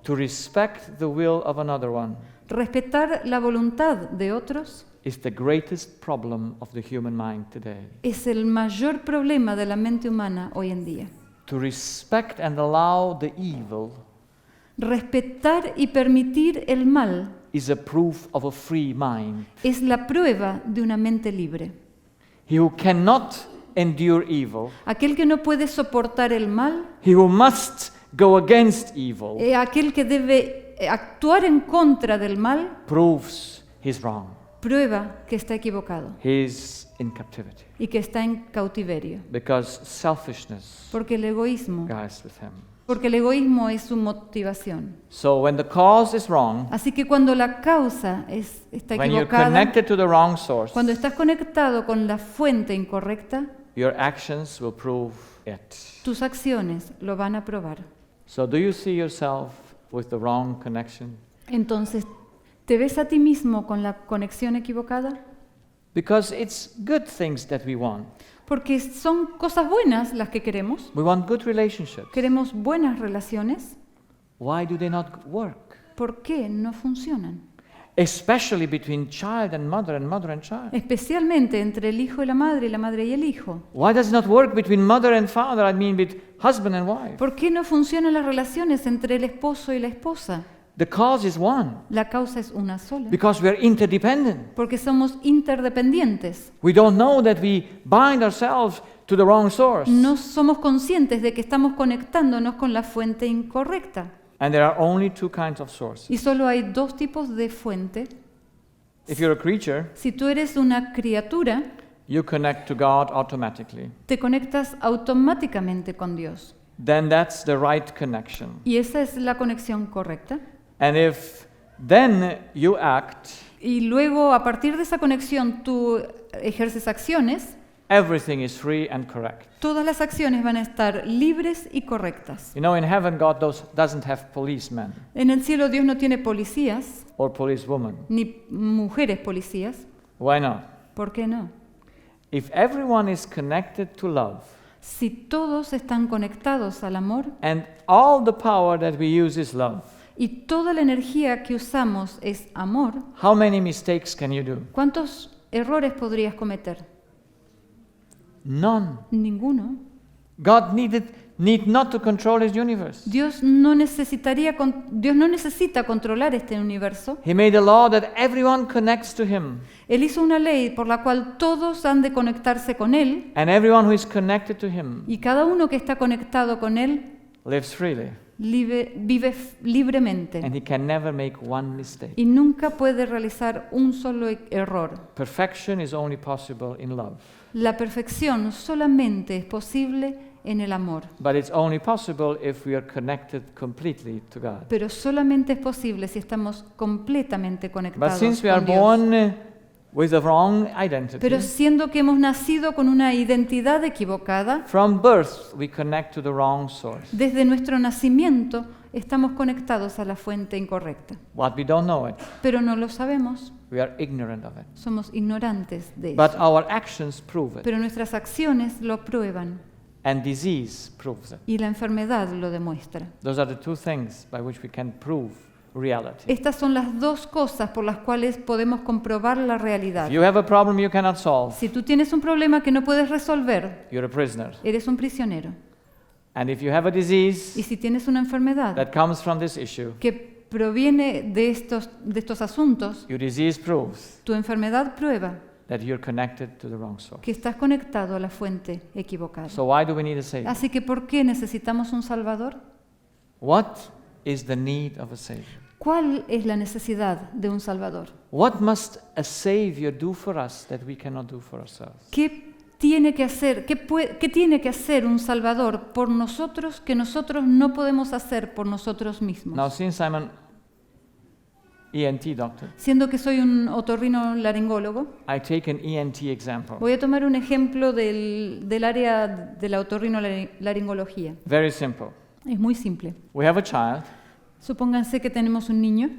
S1: To respect the will of another one
S2: Respetar la voluntad de otros
S1: is the greatest problem of the human mind today.
S2: es el mayor problema de la mente humana hoy en día.
S1: To respect and allow the evil
S2: Respetar y permitir el mal
S1: is a proof of a free mind.
S2: es la prueba de una mente libre.
S1: He who cannot endure evil,
S2: Aquel que no puede soportar el mal,
S1: he who must go against evil,
S2: aquel que debe actuar en contra del mal,
S1: proves he's wrong.
S2: prueba que está equivocado
S1: He's in captivity.
S2: y que está en cautiverio.
S1: Because selfishness
S2: Porque el egoísmo es su motivación.
S1: So when the cause is wrong,
S2: Así que cuando la causa está
S1: when you're
S2: equivocada,
S1: connected to the wrong source,
S2: cuando estás conectado con la fuente incorrecta,
S1: your actions will prove it.
S2: tus acciones lo van a probar.
S1: So do you see yourself with the wrong connection?
S2: Entonces, ¿te ves a ti mismo con la conexión equivocada?
S1: Because it's good things that we want.
S2: Porque son cosas buenas las que queremos.
S1: We want good relationships.
S2: Queremos buenas relaciones.
S1: Why do they not work?
S2: ¿Por qué no funcionan?
S1: Especially between child and mother and child.
S2: Especialmente entre el hijo y la madre y el hijo.
S1: Why does it not work between mother and father? I mean with husband and wife.
S2: ¿Por qué no funcionan las relaciones entre el esposo y la esposa?
S1: The cause is one.
S2: La causa es una sola.
S1: Because we are interdependent.
S2: Porque somos interdependientes.
S1: We don't know that we bind ourselves to the wrong source.
S2: No somos conscientes de que estamos conectándonos con la fuente incorrecta.
S1: And there are only two kinds of sources.
S2: Y solo hay dos tipos de fuente.
S1: If you're a creature,
S2: Si tú eres una criatura,
S1: you connect to God automatically.
S2: te conectas automáticamente con Dios.
S1: Then that's the right connection.
S2: Y esa es la conexión correcta.
S1: And if then you act,
S2: Y luego, a partir de esa conexión, tú ejerces acciones.
S1: everything is free and correct.
S2: Todas las acciones van a estar libres y correctas.
S1: You know, in heaven, God doesn't have policemen
S2: En el cielo Dios no tiene policías,
S1: or policewomen.
S2: ni mujeres policías.
S1: Why not?
S2: ¿Por qué no?
S1: If everyone is connected to love,
S2: Si todos están conectados al amor
S1: and all the power that we use is love,
S2: y toda la energía que usamos es amor,
S1: how many mistakes can you do?
S2: ¿cuántos errores podrías cometer?
S1: None.
S2: Ninguno.
S1: God need not to control his universe.
S2: Dios no necesita controlar este universo.
S1: He made a law that everyone connects to him.
S2: Él hizo una ley por la cual todos han de conectarse con Él,
S1: And everyone who is connected to him
S2: y cada uno que está conectado con Él
S1: lives freely.
S2: vive libremente
S1: And he can never make one mistake.
S2: y nunca puede realizar un solo error.
S1: Perfection is only possible in love.
S2: La perfección solamente es posible en el amor,
S1: But it's only possible if we are connected completely to God.
S2: pero solamente es posible si estamos completamente
S1: But
S2: conectados
S1: since we are
S2: con Dios.
S1: born with the wrong identity,
S2: Pero siendo que hemos nacido con una identidad equivocada,
S1: from birth we connect to the wrong source.
S2: desde nuestro nacimiento estamos conectados a la fuente incorrecta.
S1: What we don't know it,
S2: Pero no lo sabemos,
S1: we are ignorant of it.
S2: somos ignorantes de
S1: But
S2: eso.
S1: our actions prove it,
S2: Pero nuestras acciones lo prueban
S1: and disease proves it.
S2: y la enfermedad lo demuestra.
S1: Those are the two things by which we can prove reality.
S2: Estas son las dos cosas por las cuales podemos comprobar la realidad.
S1: If you have a problem you cannot solve,
S2: Si tú tienes un problema que no puedes resolver,
S1: you're a prisoner.
S2: eres un prisionero.
S1: And if you have a disease
S2: Y si tienes una enfermedad
S1: that comes from this issue,
S2: que proviene de estos asuntos,
S1: your disease proves
S2: tu enfermedad prueba
S1: that you're connected to the wrong source.
S2: que estás conectado a la fuente equivocada.
S1: So why do we need a Savior?
S2: Así que, ¿por qué necesitamos un Salvador?
S1: What is the need of a Savior?
S2: ¿Cuál es la necesidad de un Salvador?
S1: What must a Savior do for us that we cannot do for ourselves?
S2: ¿Qué tiene que hacer, qué tiene que hacer un Salvador por nosotros que nosotros no podemos hacer por nosotros mismos?
S1: Now, since I'm an ENT doctor,
S2: Siendo que soy un otorrinolaringólogo,
S1: I take an ENT example.
S2: voy a tomar un ejemplo del área de la otorrinolaringología.
S1: Very simple.
S2: Es muy simple.
S1: We have a child
S2: Supónganse que tenemos un niño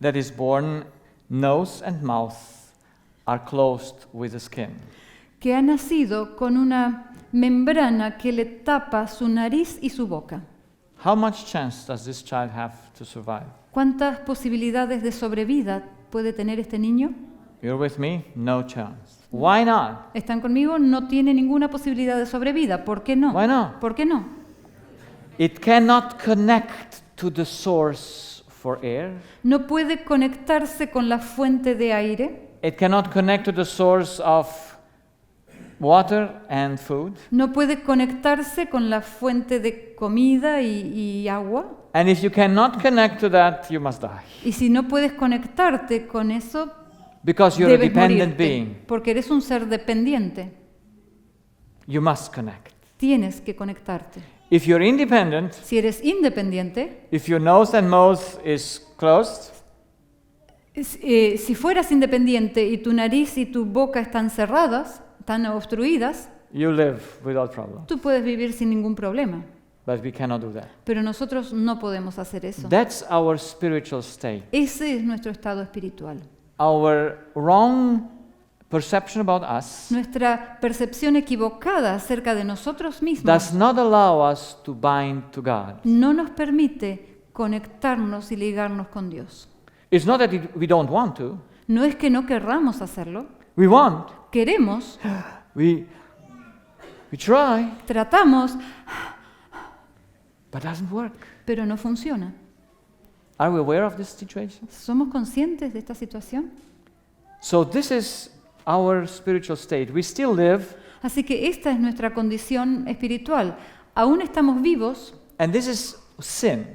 S1: that is born, nose and mouth are closed with the skin.
S2: que ha nacido con una membrana que le tapa su nariz y su boca.
S1: How much chance does this child have to survive?
S2: ¿Cuántas posibilidades de sobrevida puede tener este niño?
S1: You're with me? No chance. Why not?
S2: ¿Están conmigo? No tiene ninguna posibilidad de sobrevida. ¿Por qué no?
S1: Why not?
S2: ¿Por qué no?
S1: It cannot connect to the source for air.
S2: No puede conectarse con la fuente de aire.
S1: It cannot connect to the source of water and food.
S2: No puede conectarse con la fuente de comida y agua.
S1: And if you cannot connect to that, you must die.
S2: Y si no puedes conectarte con eso,
S1: Because you're a
S2: debes
S1: dependent
S2: morirte,
S1: being.
S2: porque eres un ser dependiente.
S1: You must connect.
S2: Tienes que conectarte.
S1: If you're independent,
S2: Si eres independiente,
S1: if your nose and mouth is closed,
S2: si fueras independiente y tu nariz y tu boca están cerradas, están obstruidas,
S1: you live without problem.
S2: tú puedes vivir sin ningún problema.
S1: But we cannot do that.
S2: Pero nosotros no podemos hacer eso.
S1: That's our spiritual state.
S2: Ese es nuestro estado espiritual.
S1: Our wrong perception about us
S2: Nuestra percepción equivocada acerca de nosotros mismos
S1: does not allow us to bind to God.
S2: no nos permite conectarnos y ligarnos con Dios.
S1: It's not that we don't want to.
S2: No es que no querramos hacerlo,
S1: We want.
S2: queremos,
S1: We try,
S2: tratamos,
S1: but it doesn't work.
S2: pero no funciona.
S1: Are we aware of this situation?
S2: ¿Somos conscientes de esta situación?
S1: So this is our spiritual state. We still live,
S2: Así que esta es nuestra condición espiritual. Aún estamos vivos
S1: and this is sin.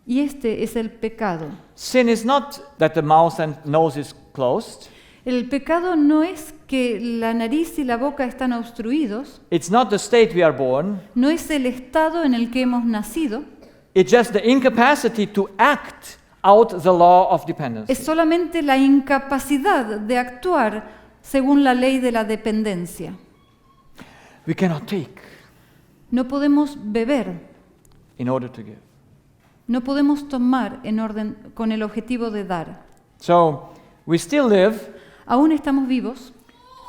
S2: y este es el pecado.
S1: Sin is not that the mouth and nose is closed.
S2: El pecado no es que la nariz y la boca están obstruidos,
S1: It's not the state we are born.
S2: no es el estado en el que hemos nacido,
S1: It's just the incapacity to act out the law of dependency.
S2: es solamente la incapacidad de actuar según la ley de la dependencia.
S1: We cannot take
S2: No podemos beber,
S1: in order to give.
S2: no podemos tomar en orden con el objetivo de dar.
S1: So we still live
S2: Aún estamos vivos,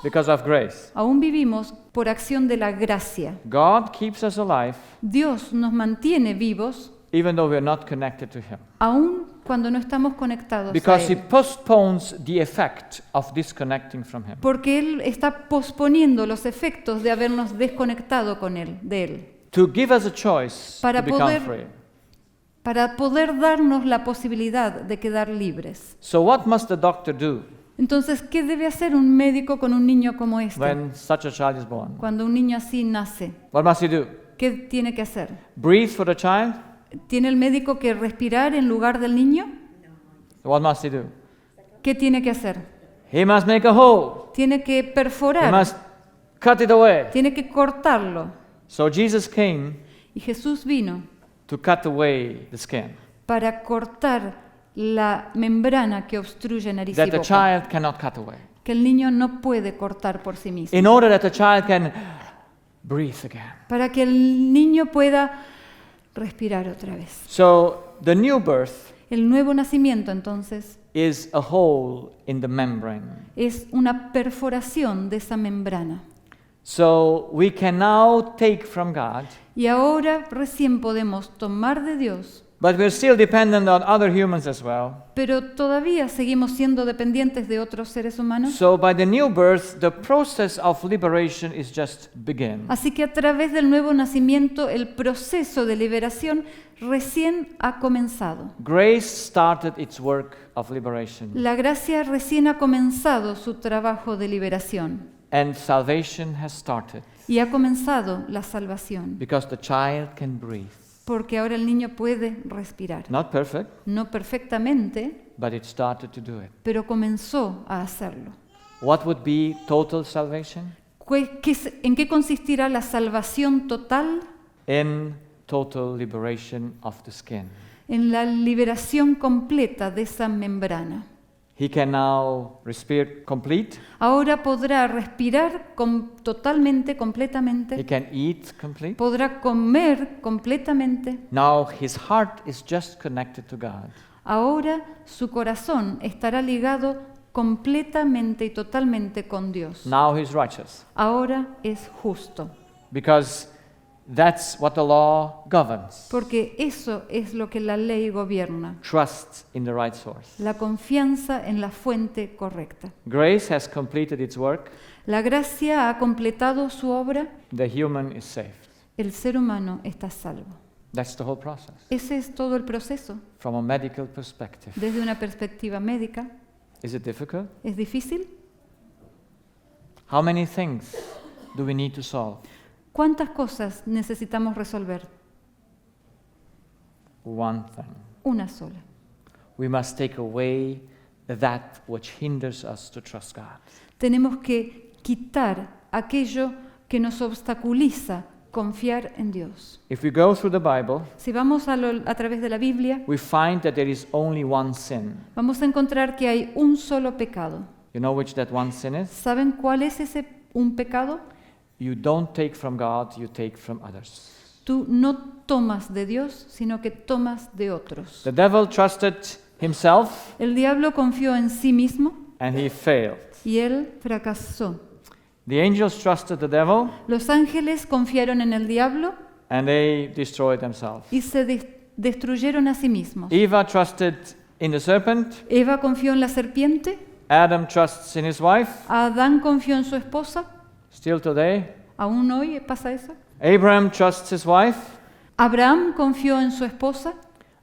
S1: because of grace.
S2: aún vivimos por acción de la gracia.
S1: God keeps us alive
S2: Dios nos mantiene vivos
S1: even though we are not connected to Him.
S2: aún cuando no estamos conectados a
S1: Because He
S2: Él.
S1: postpones the effect of disconnecting from Him.
S2: Porque Él está posponiendo los efectos de habernos desconectado con Él, de Él.
S1: To give us a choice
S2: Para
S1: to become
S2: poder-
S1: free.
S2: Para poder darnos la posibilidad de quedar libres.
S1: So what must the doctor do
S2: Entonces, ¿qué debe hacer un médico con un niño como este?
S1: when such a child is born?
S2: Cuando un niño así nace,
S1: What must he do?
S2: ¿qué tiene que hacer?
S1: Breathe for the child?
S2: ¿Tiene el médico que respirar en lugar del niño?
S1: What must he do?
S2: ¿Qué tiene que hacer?
S1: He must make a hole.
S2: Tiene que
S1: He
S2: perforar,
S1: must cut it away.
S2: tiene que cortarlo.
S1: So Jesus came
S2: Y Jesús vino
S1: to cut away the skin,
S2: para cortar la membrana que obstruye nariz y
S1: that the
S2: boca,
S1: child cannot cut away,
S2: que el niño no puede cortar por sí mismo,
S1: in order that the child can breathe again.
S2: para que el niño pueda respirar otra vez.
S1: So the new birth
S2: El nuevo nacimiento, entonces,
S1: is a hole in the membrane.
S2: es una perforación de esa membrana.
S1: So we can now take from God,
S2: Y ahora recién podemos tomar de Dios,
S1: but we're still dependent on other humans as well.
S2: pero todavía seguimos siendo dependientes de otros seres humanos.
S1: So by the new birth, the process of liberation is just begin.
S2: Así que a través del nuevo nacimiento, el proceso de liberación recién ha comenzado.
S1: Grace started its work of liberation,
S2: La gracia recién ha comenzado su trabajo de liberación
S1: and salvation has started
S2: y ha comenzado la salvación,
S1: because the child can breathe.
S2: porque ahora el niño puede respirar.
S1: Not perfect,
S2: No perfectamente,
S1: but it started to do it.
S2: pero comenzó a hacerlo.
S1: What would be total salvation?
S2: ¿En qué consistirá la salvación total?
S1: In total liberation of the skin.
S2: En la liberación completa de esa membrana.
S1: He can now respire complete.
S2: Ahora podrá respirar totalmente,
S1: He
S2: completamente.
S1: can eat complete.
S2: Podrá comer completamente.
S1: Now his heart is just connected to God.
S2: Ahora su corazón estará ligado completamente y totalmente con Dios.
S1: Now he's righteous
S2: Ahora es justo,
S1: because that's what the law governs.
S2: porque eso es lo que la ley gobierna,
S1: Trust in the right source.
S2: la confianza en la fuente correcta.
S1: Grace has completed its work.
S2: La gracia ha completado su obra,
S1: The human is saved.
S2: el ser humano está salvo.
S1: That's the whole process.
S2: Ese es todo el proceso.
S1: From a medical perspective.
S2: Desde una perspectiva médica,
S1: Is it difficult?
S2: ¿es difícil?
S1: How many things do we need to solve?
S2: ¿Cuántas cosas necesitamos resolver?
S1: One thing.
S2: Una sola.
S1: We must take away that which hinders us to trust God.
S2: Tenemos que quitar aquello que nos obstaculiza confiar en Dios.
S1: If we go through the Bible,
S2: Si vamos a través de la Biblia,
S1: we find that there is only one sin.
S2: vamos a encontrar que hay un solo pecado.
S1: You know which that one sin is?
S2: ¿Saben cuál es ese un pecado?
S1: You don't take from God, you take from others.
S2: Tú no tomas de Dios, sino que tomas de otros.
S1: The devil trusted himself
S2: El diablo confió en sí mismo
S1: and he failed.
S2: y él fracasó.
S1: The angels trusted the devil
S2: Los ángeles confiaron en el diablo
S1: and they destroyed themselves.
S2: y se destruyeron a sí mismos.
S1: Eva trusted in the serpent.
S2: Eva confió en la serpiente,
S1: Adam trusts in his wife.
S2: Adán confió en su esposa,
S1: Still today.
S2: aún hoy pasa eso.
S1: Abraham trusts his wife.
S2: Abraham confió en su esposa,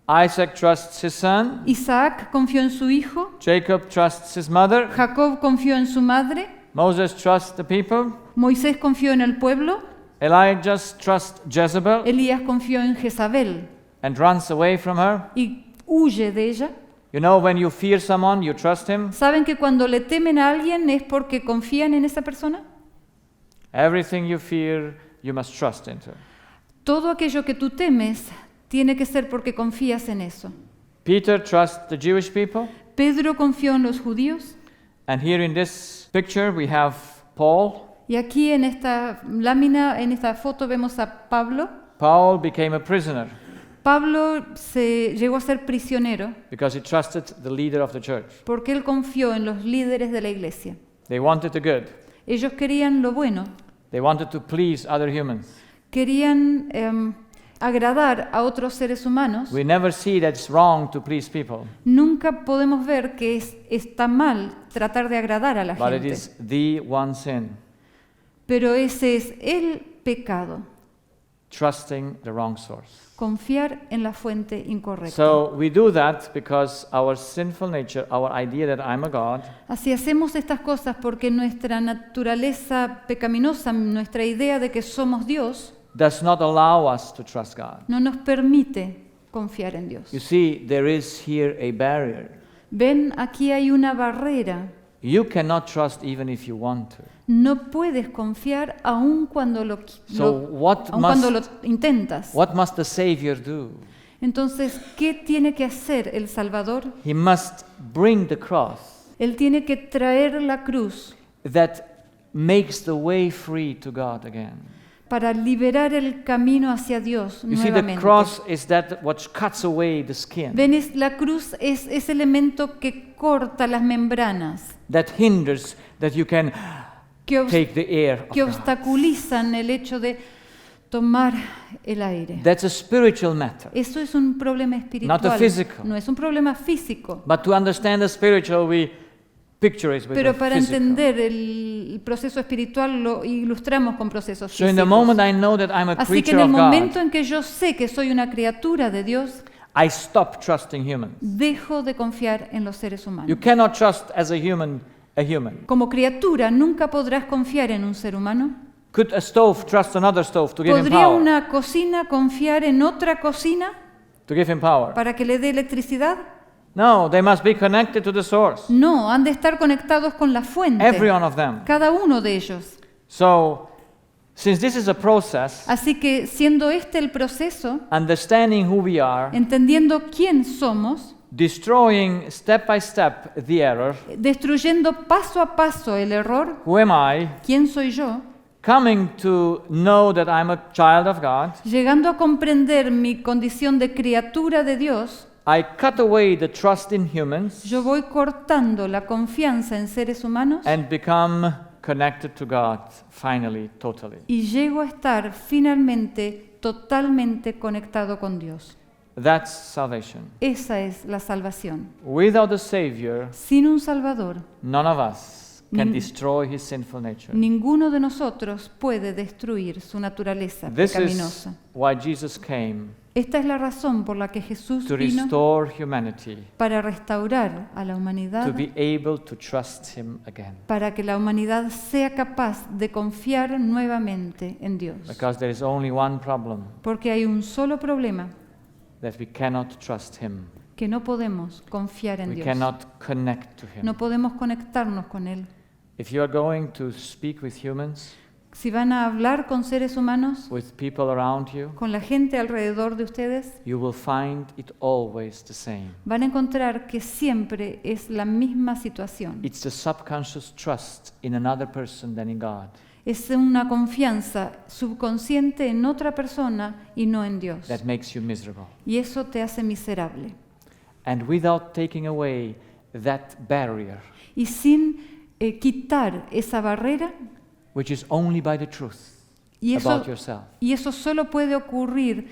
S1: Isaac trusts his son.
S2: Isaac confió en su hijo,
S1: Jacob trusts his mother.
S2: Jacob confió en su madre,
S1: Moses trusts the people.
S2: Moisés confió en el pueblo,
S1: Elijah trusts Jezebel
S2: Elías confió en Jezabel
S1: and runs away from her.
S2: y huye de ella.
S1: You know, when you fear someone, you trust him.
S2: ¿Saben que cuando le temen a alguien es porque confían en esa persona?
S1: Everything you fear, you must trust into.
S2: Todo aquello que tú temes tiene que ser porque confías en eso.
S1: Peter trusts the Jewish people.
S2: Pedro confió en los judíos
S1: And here in this picture, we have Paul.
S2: y aquí en esta lámina, en esta foto vemos a Pablo.
S1: Paul became a prisoner
S2: Pablo llegó a ser prisionero
S1: because he trusted the leader of the church.
S2: porque él confió en los líderes de la iglesia.
S1: They wanted the good.
S2: Ellos querían lo bueno,
S1: They wanted to please other humans.
S2: querían agradar a otros seres humanos.
S1: We never see that it's wrong to please people,
S2: Nunca podemos ver que está mal tratar de agradar a la
S1: but it
S2: gente.
S1: is the one sin,
S2: Pero ese es el pecado,
S1: trusting the wrong source.
S2: confiar en la fuente incorrecta.
S1: So we do that because our sinful nature, our idea that I'm a God,
S2: Así hacemos estas cosas porque nuestra naturaleza pecaminosa, nuestra idea de que somos Dios,
S1: does not allow us to trust God.
S2: no nos permite confiar en Dios.
S1: You see, there is here a barrier.
S2: Ven, aquí hay una barrera.
S1: You cannot trust even if you want to.
S2: No puedes confiar aun cuando lo intentas.
S1: What must the Savior do?
S2: Entonces, ¿qué tiene que hacer el Salvador?
S1: He must bring the cross
S2: Él tiene que traer la cruz
S1: that makes the way free to God again.
S2: para liberar el camino hacia Dios
S1: You see, the
S2: nuevamente.
S1: cross is that which cuts away the skin,
S2: Ven, la cruz es ese elemento que corta las membranas,
S1: that hinders that you can
S2: que,
S1: take the air of
S2: que
S1: God.
S2: obstaculizan el hecho de tomar el aire.
S1: That's a spiritual matter.
S2: Eso es un problema espiritual,
S1: Not a physical.
S2: no es un problema físico.
S1: But to understand the spiritual, we picture it with
S2: Pero
S1: the
S2: para
S1: physical.
S2: entender el proceso espiritual lo ilustramos con procesos
S1: So in the
S2: físicos.
S1: moment I know that I'm a
S2: Así que
S1: creature
S2: en el
S1: of
S2: momento
S1: God,
S2: en que yo sé que soy una criatura de Dios,
S1: I stop trusting humans.
S2: dejo de confiar en los seres humanos.
S1: You cannot trust as a human.
S2: Como criatura nunca podrás confiar en un ser humano.
S1: Could a stove trust another stove to give him
S2: ¿Podría
S1: power?
S2: una cocina confiar en otra cocina
S1: To give him power?
S2: para que le dé electricidad?
S1: No, they must be connected to the source.
S2: No, han de estar conectados con la fuente.
S1: Every one of them.
S2: Cada uno de ellos.
S1: So, since this is a process,
S2: Así que siendo este el proceso,
S1: understanding who we are,
S2: entendiendo quién somos,
S1: destroying step by step the error,
S2: destruyendo paso a paso el error,
S1: who am I,
S2: quién soy yo,
S1: coming to know that I'm a child of God,
S2: llegando a comprender mi condición de criatura de Dios,
S1: I cut away the trust in humans
S2: yo voy cortando la confianza en seres humanos
S1: and become connected to God finally, totally.
S2: y llego a estar finalmente totalmente conectado con Dios.
S1: That's salvation.
S2: Esa es la salvación.
S1: Without a Savior,
S2: Sin un Salvador,
S1: none of us can
S2: Nin-
S1: destroy his sinful nature.
S2: ninguno de nosotros puede destruir su naturaleza
S1: This is
S2: pecaminosa.
S1: why Jesus came
S2: Esta es la razón por la que Jesús
S1: to
S2: vino
S1: restore humanity,
S2: para restaurar a la
S1: to
S2: humanidad,
S1: be able to trust him again.
S2: para que la humanidad sea capaz de confiar nuevamente en Dios.
S1: Because there is only one problem,
S2: Porque hay un solo problema,
S1: that we cannot trust him.
S2: que no podemos confiar en
S1: We
S2: Dios.
S1: cannot connect to Him.
S2: No podemos conectarnos con Él.
S1: If you are going to speak with humans,
S2: Si van a hablar con seres humanos,
S1: with people around you,
S2: con la gente alrededor de ustedes,
S1: you will find it always the same.
S2: van a encontrar que siempre es la misma situación.
S1: It's the subconscious trust in another person than in God
S2: Es una confianza subconsciente en otra persona y no en Dios.
S1: that makes you miserable.
S2: Y eso te hace miserable.
S1: And without taking away that barrier,
S2: Y sin quitar esa barrera,
S1: which is only by the truth
S2: y
S1: about yourself,
S2: eso solo puede ocurrir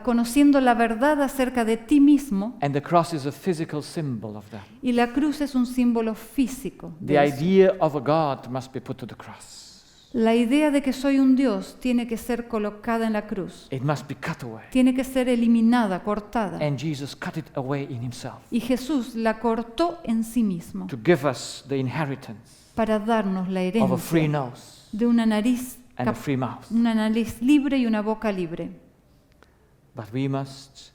S2: conociendo la verdad acerca de ti mismo,
S1: and the cross is a physical symbol of that.
S2: y la cruz es un símbolo físico de
S1: The
S2: eso.
S1: idea of a God must be put to the cross.
S2: La idea de que soy un Dios tiene que ser colocada en la cruz.
S1: It must be cut away.
S2: Tiene que ser eliminada, cortada.
S1: And Jesus cut it away in Himself
S2: Y Jesús la cortó en sí mismo
S1: to give us the inheritance
S2: para darnos la
S1: of a free
S2: herencia
S1: nose
S2: de una nariz,
S1: and a free mouth.
S2: una nariz libre y una boca libre.
S1: But we must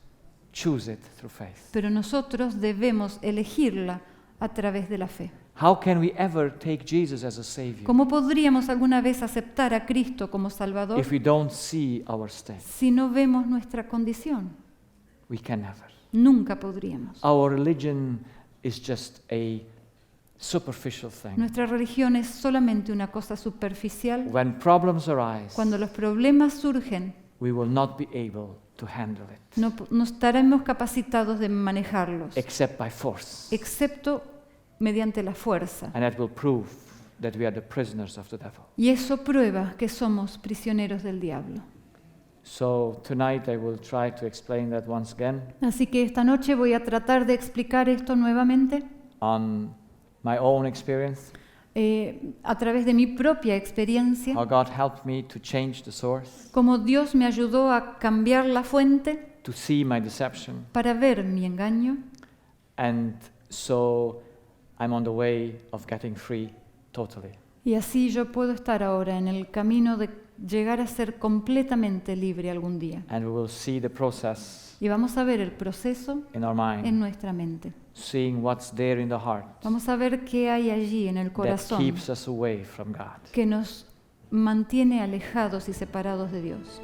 S1: choose it through faith.
S2: Pero nosotros debemos elegirla a través de la fe.
S1: How can we ever take Jesus as a Savior
S2: ¿Cómo podríamos alguna vez aceptar a Cristo como Salvador
S1: if we don't see our state?
S2: si no vemos nuestra condición?
S1: We can never.
S2: Nunca podríamos.
S1: Our religion is just a superficial thing.
S2: Nuestra religión es solamente una cosa superficial.
S1: When problems arise,
S2: Cuando los problemas surgen,
S1: we will not be able to handle it
S2: no estaremos capacitados de manejarlos,
S1: except by force.
S2: excepto mediante la fuerza.
S1: And that will prove that we are the prisoners of the devil.
S2: Y eso prueba que somos prisioneros del diablo.
S1: So tonight I will try to explain that once again
S2: Así que esta noche voy a tratar de explicar esto nuevamente
S1: on my own experience,
S2: a través de mi propia experiencia,
S1: how God helped me to change the source,
S2: cómo Dios me ayudó a cambiar la fuente
S1: to see my deception,
S2: para ver mi engaño.
S1: and so I'm on the way of getting free totally.
S2: Y así yo puedo estar ahora en el camino de llegar a ser completamente libre algún día.
S1: And we will see the process
S2: Y vamos a ver el proceso
S1: in our
S2: en
S1: mind,
S2: nuestra mente.
S1: seeing what's there in the heart
S2: Vamos a ver qué hay allí en el
S1: that
S2: corazón
S1: keeps us away from God.
S2: que nos mantiene alejados y separados de Dios.